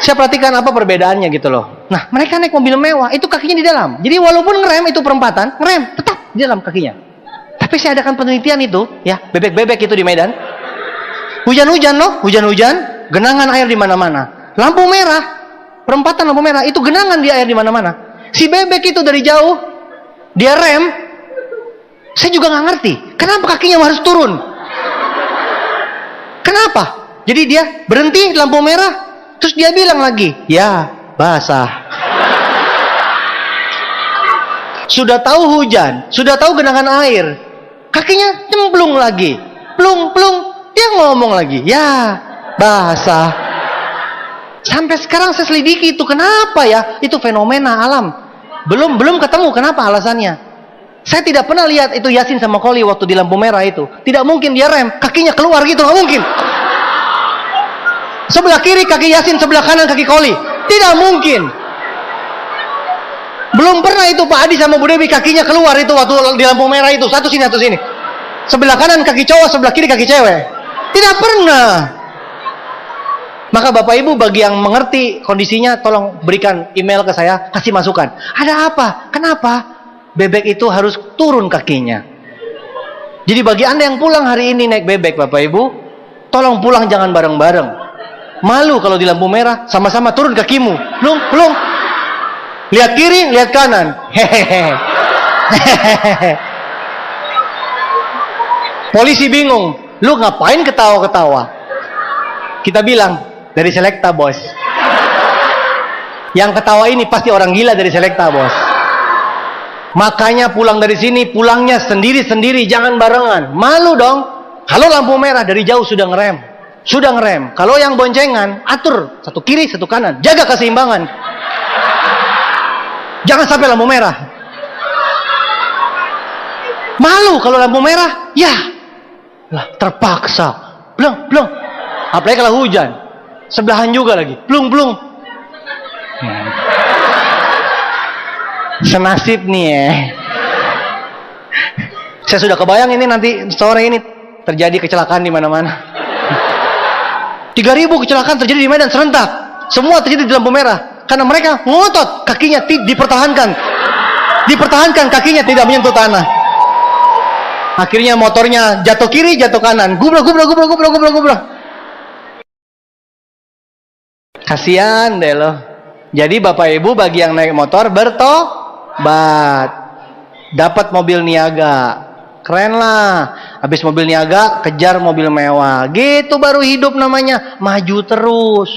Saya perhatikan apa perbedaannya gitu loh. Nah, mereka naik mobil mewah, itu kakinya di dalam. Jadi walaupun ngerem itu perempatan, ngerem tetap di dalam kakinya. Tapi saya adakan penelitian itu, ya bebek-bebek itu di Medan. Hujan-hujan loh, hujan-hujan, genangan air di mana-mana. Lampu merah. Perempatan lampu merah itu genangan di air di mana-mana. Si bebek itu dari jauh dia rem. Saya juga nggak ngerti kenapa kakinya harus turun. Kenapa? Jadi dia berhenti di lampu merah, terus dia bilang lagi, ya basah. Sudah tahu hujan, sudah tahu genangan air, kakinya cemplung lagi, plung plung. Dia ngomong lagi, ya basah. Sampai sekarang saya selidiki itu kenapa ya? Itu fenomena alam. Belum ketemu kenapa alasannya. Saya tidak pernah lihat itu Yasin sama Koli waktu di lampu merah itu. Tidak mungkin dia rem, kakinya keluar gitu, nggak mungkin. Sebelah kiri kaki Yasin, sebelah kanan kaki Koli. Tidak mungkin. Belum pernah itu Pak Adi sama Bu Debi kakinya keluar itu waktu di lampu merah itu. Satu sini, satu sini. Sebelah kanan kaki cowok, sebelah kiri kaki cewek. Tidak pernah. Maka Bapak Ibu bagi yang mengerti kondisinya tolong berikan email ke saya, kasih masukan. Ada apa? Kenapa bebek itu harus turun kakinya? Jadi bagi Anda yang pulang hari ini naik bebek Bapak Ibu, tolong pulang jangan bareng-bareng. Malu kalau di lampu merah sama-sama turun kakimu. Plung. Lihat kiri, lihat kanan. Hehehe. Polisi bingung. Lu ngapain ketawa-ketawa? Kita bilang, dari Selekta bos. Yang ketawa ini pasti orang gila dari Selekta bos. Makanya pulang dari sini, pulangnya sendiri-sendiri, jangan barengan. Malu dong. Kalau lampu merah dari jauh sudah ngerem. Kalau yang boncengan, atur satu kiri, satu kanan. Jaga keseimbangan. Jangan sampai lampu merah. Malu kalau lampu merah, ya. Lah, terpaksa. Blong. Apalagi kalau hujan. Sebelahan juga lagi. Plung. Senasib nih ya. Saya sudah kebayang ini nanti sore ini terjadi kecelakaan di mana-mana. 3.000 kecelakaan terjadi di Medan serentak. Semua terjadi di lampu merah. Karena mereka ngotot kakinya dipertahankan. Dipertahankan kakinya tidak menyentuh tanah. Akhirnya motornya jatuh kiri, jatuh kanan. Gubrok. Kasihan deh loh. Jadi Bapak Ibu bagi yang naik motor bertobat. Dapat mobil niaga. Keren lah. Habis mobil niaga, kejar mobil mewah. Gitu baru hidup namanya. Maju terus.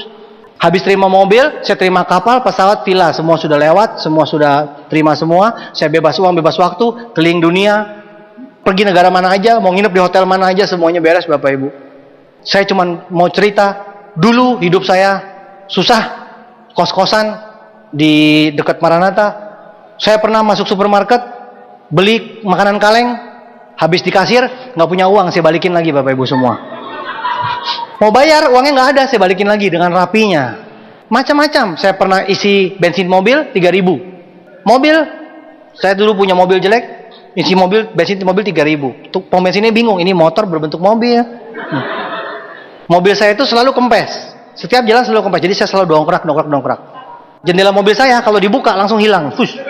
Habis terima mobil, saya terima kapal, pesawat, villa. Semua sudah lewat, semua sudah terima semua. Saya bebas uang, bebas waktu, keliling dunia. Pergi negara mana aja, mau nginep di hotel mana aja, semuanya beres Bapak Ibu. Saya cuma mau cerita, dulu hidup saya susah, kos-kosan, di dekat Maranatha. Saya pernah masuk supermarket, beli makanan kaleng, habis di kasir, nggak punya uang, saya balikin lagi Bapak Ibu semua. Mau bayar, uangnya nggak ada, saya balikin lagi dengan rapinya. Macam-macam. Saya pernah isi bensin mobil 3.000. Mobil, saya dulu punya mobil jelek, isi mobil, bensin mobil 3.000. Pom bensinnya bingung, ini motor berbentuk mobil. Mobil saya itu selalu kempes. Setiap jalan selalu kempes, jadi saya selalu dongkrak. Jendela mobil saya kalau dibuka langsung hilang. Fush.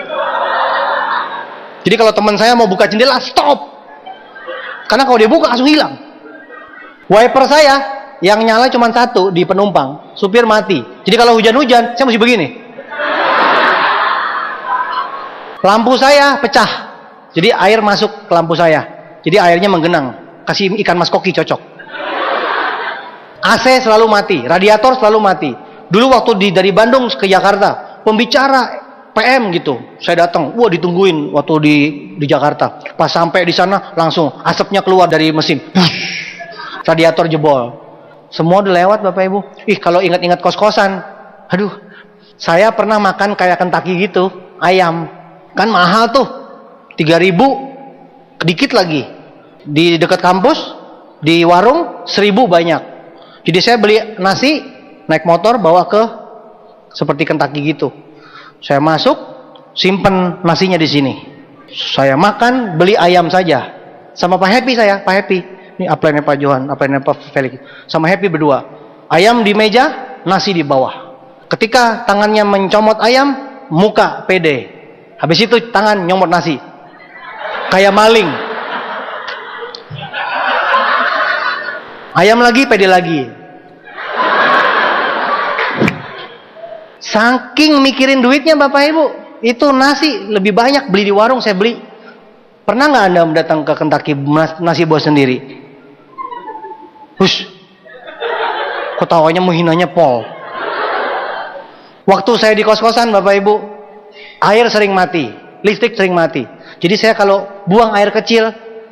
Jadi kalau teman saya mau buka jendela, stop. Karena kalau dia buka langsung hilang. Wiper saya yang nyala cuma satu di penumpang, supir mati. Jadi kalau hujan-hujan, saya mesti begini. Lampu saya pecah. Jadi air masuk ke lampu saya. Jadi airnya menggenang. Kasih ikan mas koki cocok. AC selalu mati, radiator selalu mati. Dulu waktu dari Bandung ke Jakarta, pembicara PM gitu, saya datang, wah ditungguin waktu di Jakarta. Pas sampai di sana langsung asapnya keluar dari mesin, radiator jebol. Semua udah lewat Bapak Ibu. Kalau ingat-ingat kos-kosan, aduh, saya pernah makan kayak Kentucky gitu, ayam, kan mahal tuh, 3.000, dikit lagi. Di dekat kampus, di warung 1.000 banyak. Jadi saya beli nasi, naik motor bawa ke seperti Kentucky gitu. Saya masuk, simpen nasinya di sini. Saya makan, beli ayam saja. Sama Pak Happy saya, Pak Happy. Ini upline-nya Pak Johan, upline-nya Pak Felix. Sama Happy berdua. Ayam di meja, nasi di bawah. Ketika tangannya mencomot ayam, muka pede. Habis itu tangan nyomot nasi. Kayak maling. Ayam lagi, pede lagi. Saking mikirin duitnya Bapak Ibu, itu nasi lebih banyak beli di warung, saya beli. Pernah nggak Anda datang ke Kentucky nasi bawa sendiri? Hush, ketawanya menghinanya Paul. Waktu saya di kos-kosan Bapak Ibu, air sering mati, listrik sering mati. Jadi saya kalau buang air kecil,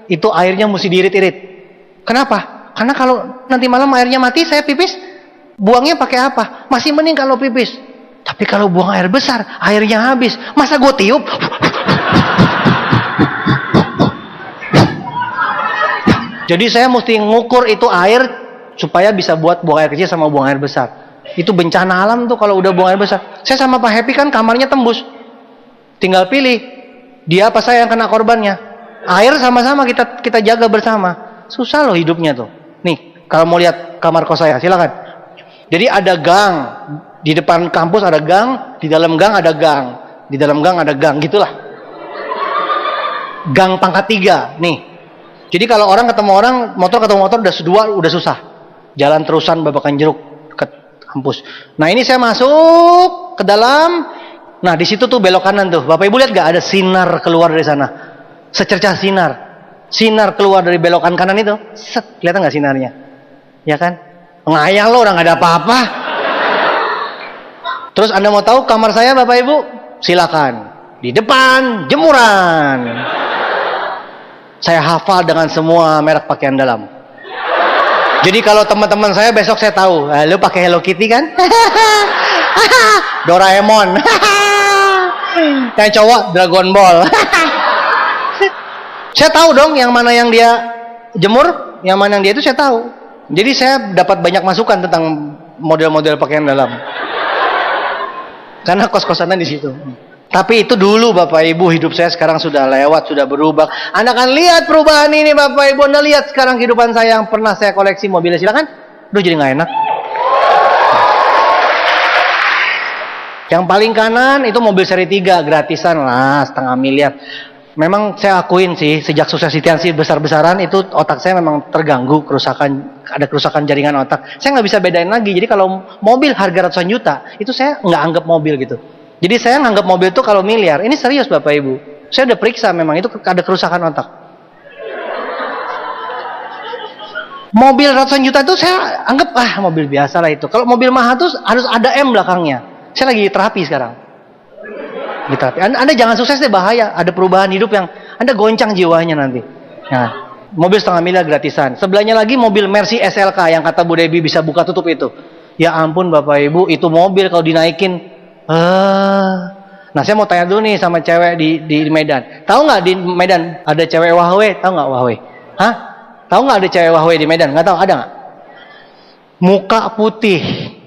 itu airnya mesti diirit-irit. Kenapa? Karena kalau nanti malam airnya mati, saya pipis, buangnya pakai apa? Masih mending kalau pipis. Tapi kalau buang air besar, airnya habis. Masa gue tiup? Jadi saya mesti ngukur itu air supaya bisa buat buang air kecil sama buang air besar. Itu bencana alam tuh kalau udah buang air besar. Saya sama Pak Happy kan kamarnya tembus. Tinggal pilih, dia apa saya yang kena korbannya. Air sama-sama kita jaga bersama. Susah loh hidupnya tuh. Nih, kalau mau lihat kamar kos saya, silakan. Jadi ada gang. Di depan kampus ada gang, di dalam gang ada gang, di dalam gang ada gang, gitulah. Gang pangkat 3, nih. Jadi kalau orang ketemu orang, motor ketemu motor udah susah. Jalan terusan babakan jeruk ke kampus. Nah ini saya masuk ke dalam. Nah di situ tuh belok kanan tuh. Bapak Ibu lihat gak ada sinar keluar dari sana? Secercah sinar. Sinar keluar dari belokan kanan itu. Set, kelihatan gak sinarnya? Ya kan? Ngayal lo orang gak ada apa-apa. Terus Anda mau tahu kamar saya Bapak Ibu? Silakan. Di depan jemuran. Saya hafal dengan semua merek pakaian dalam. Jadi kalau teman-teman saya besok saya tahu, lu pakai Hello Kitty kan? Doraemon. Yang cowok Dragon Ball. Saya tahu dong yang mana yang dia jemur, yang mana yang dia itu saya tahu. Jadi saya dapat banyak masukan tentang model-model pakaian dalam. Karena kos-kosannya di situ. Tapi itu dulu Bapak Ibu, hidup saya sekarang sudah lewat, sudah berubah. Anda akan lihat perubahan ini Bapak Ibu. Anda lihat sekarang kehidupan saya yang pernah saya koleksi mobilnya. Silakan. Duh jadi nggak enak. Yang paling kanan itu mobil seri 3, gratisan lah, 0,5 miliar. Memang saya akuin sih, sejak sukses Sitiansi besar-besaran itu otak saya memang terganggu, ada kerusakan jaringan otak. Saya nggak bisa bedain lagi. Jadi kalau mobil harga ratusan juta, itu saya nggak anggap mobil gitu. Jadi saya nganggap mobil itu kalau miliar. Ini serius Bapak Ibu. Saya udah periksa memang itu ada kerusakan otak. Mobil ratusan juta itu saya anggap mobil biasa lah itu. Kalau mobil mahal tuh harus ada M belakangnya. Saya lagi terapi sekarang. Terapi. Anda jangan sukses deh, bahaya. Ada perubahan hidup yang Anda goncang jiwanya nanti. Nah, mobil 0,5 miliar gratisan. Sebelahnya lagi mobil Mercy SLK yang kata Bu Debbie bisa buka tutup itu. Ya ampun Bapak Ibu, itu mobil kalau dinaikin Nah, saya mau tanya dulu nih sama cewek di Medan. Tahu nggak di Medan ada cewek wahwe? Tahu nggak wahwe? Hah? Tahu nggak ada cewek wahwe di Medan? Nggak tahu, ada nggak? Muka putih,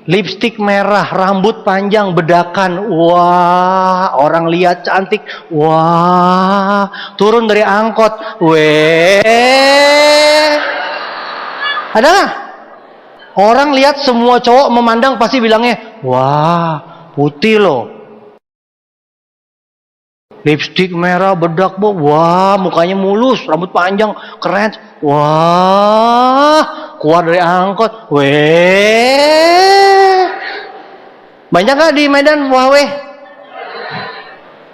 lipstik merah, rambut panjang, bedakan. Wah, orang lihat cantik. Wah, turun dari angkot. Weh. Ada nggak? Orang lihat semua cowok memandang pasti bilangnya, wah, putih loh. Lipstik merah, bedak, wah, mukanya mulus, rambut panjang, keren. Wah, keluar dari angkot. Weh. Banyak gak di Medan wahwe?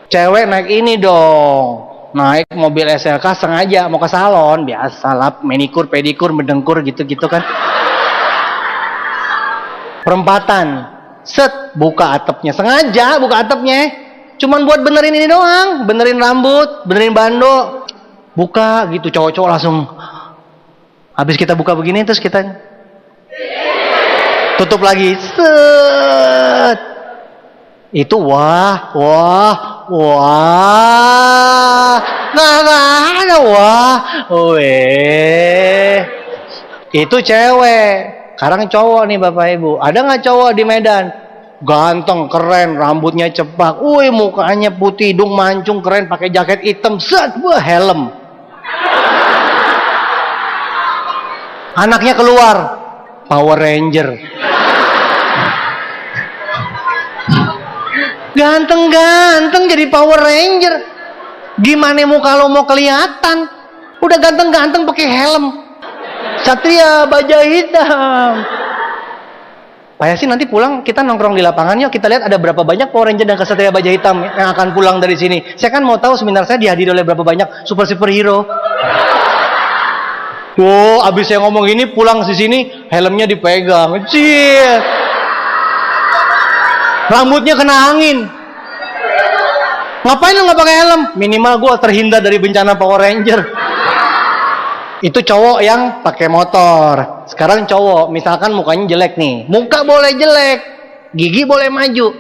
Cewek naik ini dong. Naik mobil SLK sengaja mau ke salon. Biasa lah, manikur, pedikur, mendengkur gitu-gitu kan. Perempatan. Set, buka atapnya. Sengaja buka atapnya. Cuman buat benerin ini doang, benerin rambut, benerin bando, buka gitu, cowok-cowok langsung. Habis kita buka begini terus kita tutup lagi, set. Itu wah, nggak ada wah, weh. Itu cewek. Sekarang cowok nih Bapak Ibu, ada nggak cowok di Medan? Ganteng, keren, rambutnya cepak, wih mukanya putih, hidung mancung, keren, pakai jaket hitam, set, wah helm. Anaknya keluar, Power Ranger. Ganteng-ganteng jadi Power Ranger. Gimana muka lo mau kelihatan? Udah ganteng-ganteng pakai helm. Satria baja hitam. Pak Yasin nanti pulang kita nongkrong di lapangan yuk, kita lihat ada berapa banyak Power Ranger dan Kesatria Baja Hitam yang akan pulang dari sini. Saya kan mau tahu seminar saya dihadiri oleh berapa banyak superhero. Wow, abis saya ngomong ini pulang di sini helmnya dipegang, kecil. Rambutnya kena angin. Ngapain lu nggak pakai helm? Minimal gue terhindar dari bencana Power Ranger. Itu cowok yang pakai motor. Sekarang cowok, misalkan mukanya jelek nih. Muka boleh jelek, gigi boleh maju.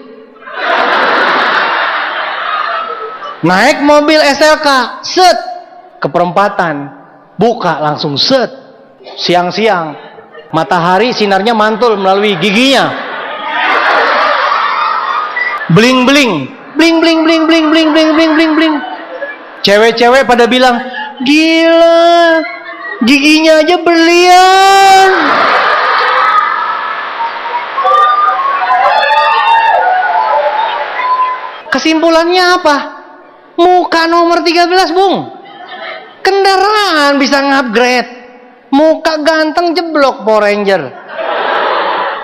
Naik mobil SLK, set, ke perempatan. Buka langsung set. Siang-siang, matahari sinarnya mantul melalui giginya. Bling-bling, bling-bling, bling-bling, bling-bling, bling-bling, bling. Cewek-cewek pada bilang, gila, giginya aja berlian. Kesimpulannya apa? Muka nomor 13, Bung. Kendaraan bisa ngupgrade. Muka ganteng jeblok Power Ranger.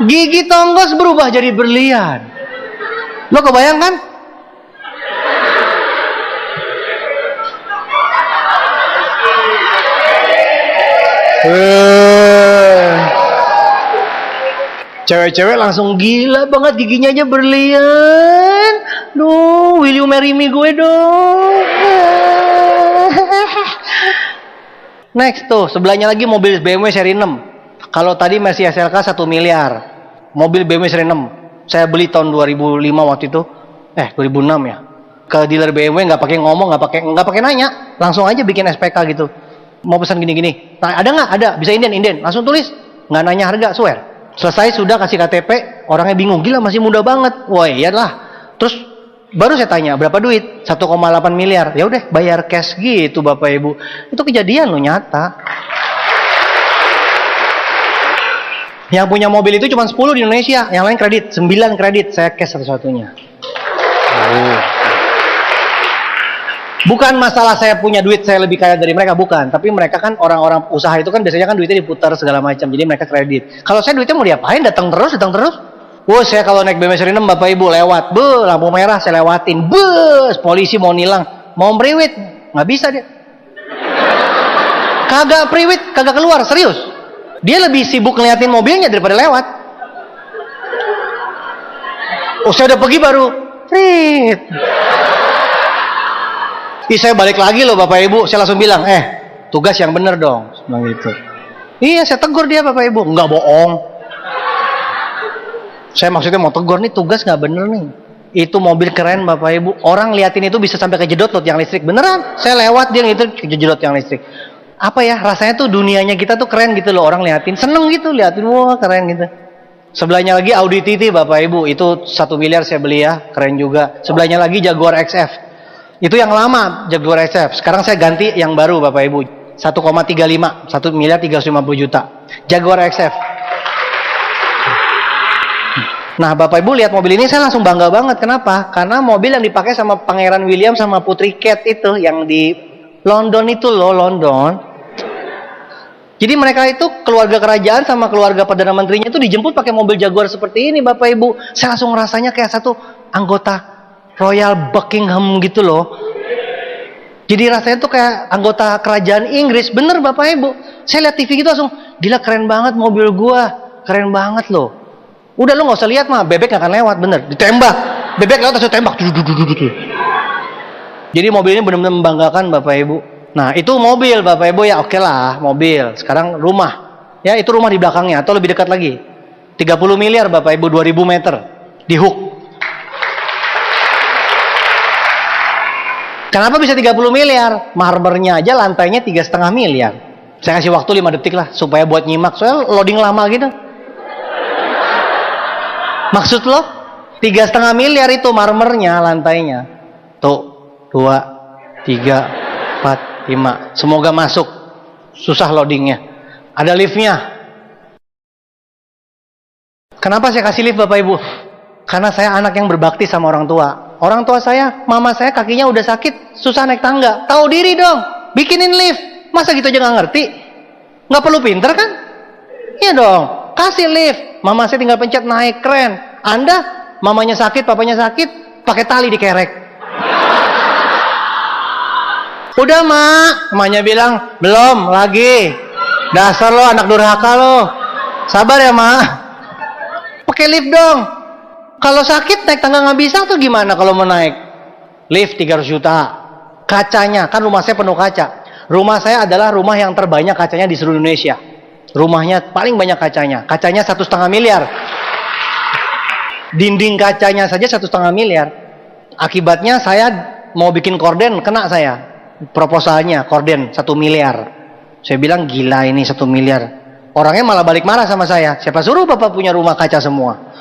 Gigi tonggos berubah jadi berlian. Lo kebayang kan? Cewek-cewek langsung gila banget, giginya aja berlian. Duh, will you marry me gue dong. Next tuh, sebelahnya lagi mobil BMW seri 6. Kalau tadi masih SLK 1 miliar. Mobil BMW seri 6. Saya beli tahun 2005 waktu itu. 2006 ya. Ke dealer BMW nggak pakai ngomong, nggak pakai nanya, langsung aja bikin SPK gitu. Mau pesan gini-gini. Nah, ada nggak? Ada. Bisa inden. Langsung tulis. Nggak nanya harga, swear. Selesai sudah kasih KTP, orangnya bingung. Gila, masih muda banget. Wah, iyalah. Terus baru saya tanya, berapa duit? 1,8 miliar. Ya udah, bayar cash gitu Bapak Ibu. Itu kejadian loh, nyata. Yang punya mobil itu cuma 10 di Indonesia. Yang lain kredit, 9 kredit. Saya cash satu-satunya. Bukan masalah saya punya duit, saya lebih kaya dari mereka, bukan. Tapi mereka kan orang-orang usaha itu kan biasanya kan duitnya diputar segala macam. Jadi mereka kredit. Kalau saya duitnya mau diapain? Datang terus. Wah, saya kalau naik BMW seri 6 Bapak Ibu lewat, lampu merah saya lewatin, polisi mau nilang, mau meriwit, nggak bisa dia. Kagak priwit, kagak keluar, serius. Dia lebih sibuk ngeliatin mobilnya daripada lewat. Oh, saya udah pergi baru, Rit. Saya balik lagi loh Bapak Ibu, saya langsung bilang, tugas yang bener dong, bilang gitu. Iya, saya tegur dia Bapak Ibu, nggak bohong. Saya maksudnya mau tegur nih, tugas nggak bener nih. Itu mobil keren Bapak Ibu. Orang liatin itu bisa sampai kejedot loh tiang listrik. Beneran, saya lewat dia itu kejedot tiang listrik. Apa ya, rasanya tuh dunianya kita tuh keren gitu loh. Orang liatin, seneng gitu liatin, wah keren gitu. Sebelahnya lagi Audi TT Bapak Ibu. Itu 1 miliar saya beli ya, keren juga. Sebelahnya lagi Jaguar XF. Itu yang lama Jaguar XF. Sekarang saya ganti yang baru Bapak Ibu. 1,35, 1 miliar 350 juta. Jaguar XF. Nah Bapak Ibu lihat mobil ini saya langsung bangga banget. Kenapa? Karena mobil yang dipakai sama Pangeran William sama Putri Kate itu yang di London itu loh, London. Jadi mereka itu keluarga kerajaan sama keluarga Perdana Menterinya itu dijemput pakai mobil Jaguar seperti ini Bapak Ibu. Saya langsung rasanya kayak satu anggota Royal Buckingham gitu loh. Jadi rasanya tuh kayak anggota kerajaan Inggris. Bener Bapak Ibu. Saya lihat TV gitu langsung, gila keren banget mobil gua. Keren banget loh. Udah lo nggak usah lihat mah, bebek nggak akan lewat, bener. Ditembak, bebek lewat langsung tembak. Jadi mobil ini benar-benar membanggakan Bapak Ibu. Nah itu mobil Bapak Ibu ya, oke lah mobil. Sekarang rumah, ya itu rumah di belakangnya atau lebih dekat lagi. 30 miliar Bapak Ibu, 2000 meter di Hook. Kenapa bisa 30 miliar? Marmernya aja lantainya 3,5 miliar. Saya kasih waktu 5 detik lah supaya buat nyimak, soalnya loading lama gitu. Maksud lo 3,5 miliar itu marmernya lantainya. Tuh 2, 3, 4, 5. Semoga masuk. Susah loadingnya. Ada liftnya. Kenapa saya kasih lift Bapak Ibu? Karena saya anak yang berbakti sama orang tua. Orang tua saya, mama saya kakinya udah sakit, susah naik tangga. Tahu diri dong, bikinin lift. Masa gitu aja nggak ngerti? Nggak perlu pinter kan? Iya dong, kasih lift. Mama saya tinggal pencet naik, keren. Anda, mamanya sakit, papanya sakit, pakai tali dikerek. Udah mak, emaknya bilang, belum, lagi. Dasar lo anak durhaka lo. Sabar ya mak. Pakai lift dong. Kalau sakit naik tangga nggak bisa tuh gimana kalau mau naik? Lift 300 juta. Kacanya, kan rumah saya penuh kaca. Rumah saya adalah rumah yang terbanyak kacanya di seluruh Indonesia. Rumahnya paling banyak kacanya. Kacanya 1,5 miliar. Dinding kacanya saja 1,5 miliar. Akibatnya saya mau bikin korden, kena saya. Proposalnya korden 1 miliar. Saya bilang gila ini 1 miliar. Orangnya malah balik marah sama saya. Siapa suruh Bapak punya rumah kaca semua?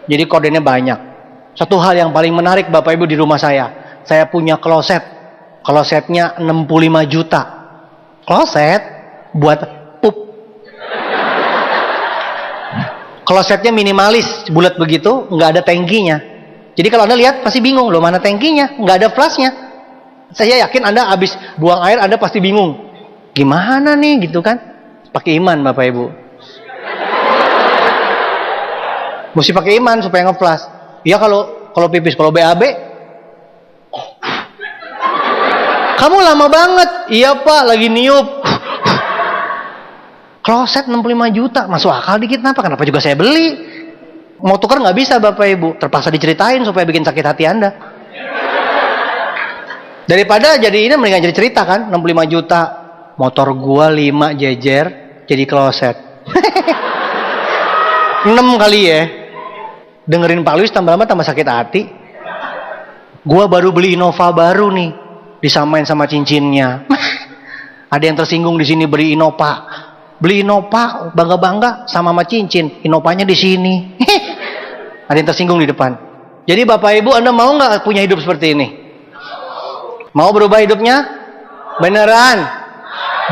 Jadi kordennya banyak. Satu hal yang paling menarik Bapak Ibu di rumah saya punya kloset. Klosetnya 65 juta. Kloset buat pup. Klosetnya minimalis, bulat begitu, nggak ada tangkinya. Jadi kalau Anda lihat pasti bingung, loh mana tangkinya? Nggak ada flashnya. Saya yakin Anda habis buang air Anda pasti bingung. Gimana nih gitu kan? Pakai iman Bapak Ibu. Mesti pakai iman supaya nge-flash. Ya kalau pipis, kalau BAB. Kamu lama banget. Iya Pak, lagi niup. Kloset 65 juta, masuk akal dikit kenapa? Kenapa juga saya beli? Mau tukar nggak bisa Bapak Ibu. Terpaksa diceritain supaya bikin sakit hati Anda. Daripada jadi ini mendingan jadi cerita kan, 65 juta. Motor gua 5 jejer jadi kloset. 6 kali ya. Dengerin Pak Luis tambah lama tambah sakit hati. Gua baru beli Innova baru nih, disamain sama cincinnya. Ada yang tersinggung di sini beli Innova. Beli Innova bangga-bangga sama cincin. Innovanya di sini. Ada yang tersinggung di depan. Jadi Bapak Ibu, Anda mau nggak punya hidup seperti ini? Mau berubah hidupnya? Beneran?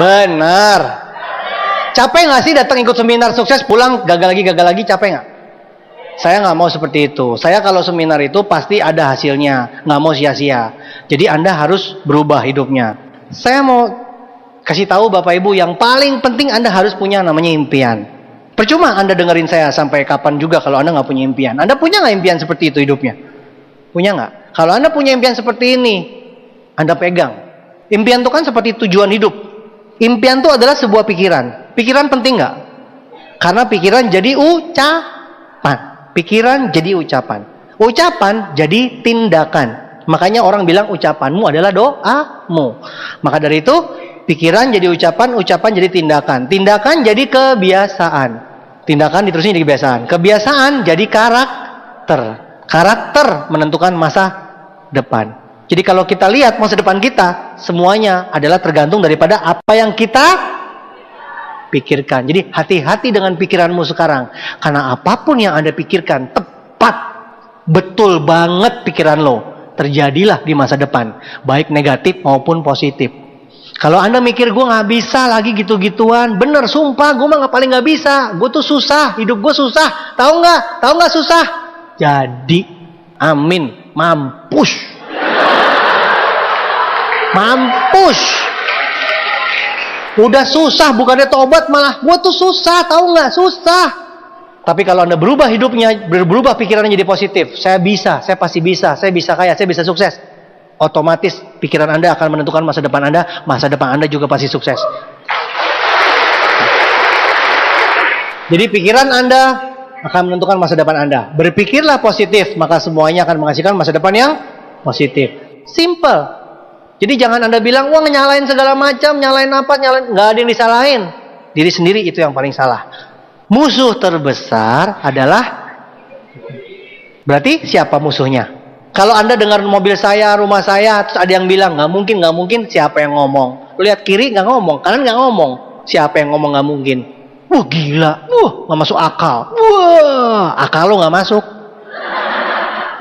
Bener. Capek nggak sih datang ikut seminar sukses pulang gagal lagi capek nggak? Saya nggak mau seperti itu. Saya kalau seminar itu pasti ada hasilnya, nggak mau sia-sia. Jadi Anda harus berubah hidupnya. Saya mau kasih tahu Bapak Ibu yang paling penting Anda harus punya namanya impian. Percuma Anda dengerin saya sampai kapan juga kalau Anda nggak punya impian. Anda punya nggak impian seperti itu hidupnya? Punya nggak? Kalau Anda punya impian seperti ini, Anda pegang. Impian itu kan seperti tujuan hidup. Impian itu adalah sebuah pikiran. Pikiran penting nggak? Karena pikiran jadi ucapan. Pikiran jadi ucapan. Ucapan jadi tindakan. Makanya orang bilang ucapanmu adalah doamu. Maka dari itu, pikiran jadi ucapan, ucapan jadi tindakan. Tindakan jadi kebiasaan. Tindakan diterusin jadi kebiasaan. Kebiasaan jadi karakter. Karakter menentukan masa depan. Jadi kalau kita lihat masa depan kita, semuanya adalah tergantung daripada apa yang kita pikirkan. Jadi hati-hati dengan pikiranmu sekarang. Karena apapun yang Anda pikirkan, tepat, betul banget pikiran lo, terjadilah di masa depan. Baik negatif maupun positif. Kalau Anda mikir gue gak bisa lagi gitu-gituan, bener, sumpah gue mah paling gak bisa. Gue tuh susah, hidup gue susah. Tahu nggak susah? Jadi, amin, mampus. Mampus. Udah susah, bukannya tobat malah gue tuh susah, tahu nggak? Susah. Tapi kalau Anda berubah hidupnya, berubah pikirannya jadi positif. Saya bisa, saya pasti bisa, saya bisa kaya, saya bisa sukses. Otomatis pikiran Anda akan menentukan masa depan Anda. Masa depan Anda juga pasti sukses. Jadi pikiran Anda akan menentukan masa depan Anda. Berpikirlah positif, maka semuanya akan menghasilkan masa depan yang positif. Simple. Jadi jangan Anda bilang, wah nyalain segala macam, nyalain apa, nyalain. Nggak ada yang disalahin. Diri sendiri itu yang paling salah. Musuh terbesar adalah, berarti siapa musuhnya? Kalau Anda dengar mobil saya, rumah saya, terus ada yang bilang, nggak mungkin, siapa yang ngomong? Lihat kiri nggak ngomong, kanan nggak ngomong. Siapa yang ngomong nggak mungkin? Wah gila, nggak masuk akal. Wah, akal lo nggak masuk.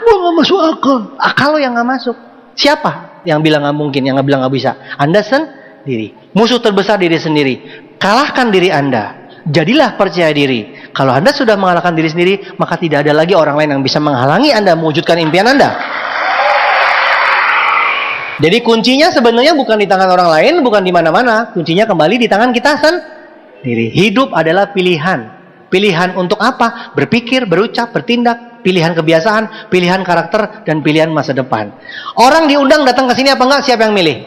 Wah nggak masuk akal. Akal lo yang nggak masuk. Siapa yang bilang nggak mungkin, yang nggak bilang nggak bisa? Anda sendiri. Musuh terbesar diri sendiri. Kalahkan diri Anda. Jadilah percaya diri. Kalau Anda sudah mengalahkan diri sendiri, maka tidak ada lagi orang lain yang bisa menghalangi Anda mewujudkan impian Anda. Jadi kuncinya sebenarnya bukan di tangan orang lain, bukan di mana-mana. Kuncinya kembali di tangan kita sendiri. Hidup adalah pilihan. Pilihan untuk apa? Berpikir, berucap, bertindak. Pilihan kebiasaan, pilihan karakter, dan pilihan masa depan. Orang diundang datang ke sini apa enggak? Siapa yang milih?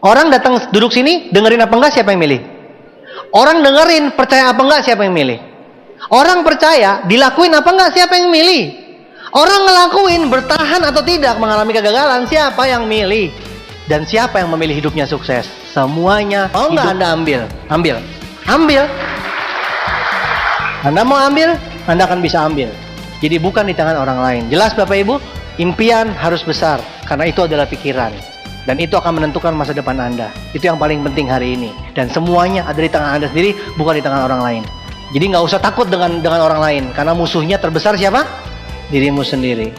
Orang datang duduk sini, dengerin apa enggak? Siapa yang milih? Orang dengerin, percaya apa enggak? Siapa yang milih? Orang percaya, dilakuin apa enggak? Siapa yang milih? Orang ngelakuin, bertahan atau tidak, mengalami kegagalan, siapa yang milih? Dan siapa yang memilih hidupnya sukses? Semuanya. Mau nggak Anda ambil? Ambil. Anda mau ambil, Anda akan bisa ambil. Jadi bukan di tangan orang lain. Jelas Bapak Ibu? Impian harus besar, karena itu adalah pikiran. Dan itu akan menentukan masa depan Anda. Itu yang paling penting hari ini. Dan semuanya ada di tangan Anda sendiri, bukan di tangan orang lain. Jadi nggak usah takut dengan orang lain, karena musuhnya terbesar siapa? Dirimu sendiri.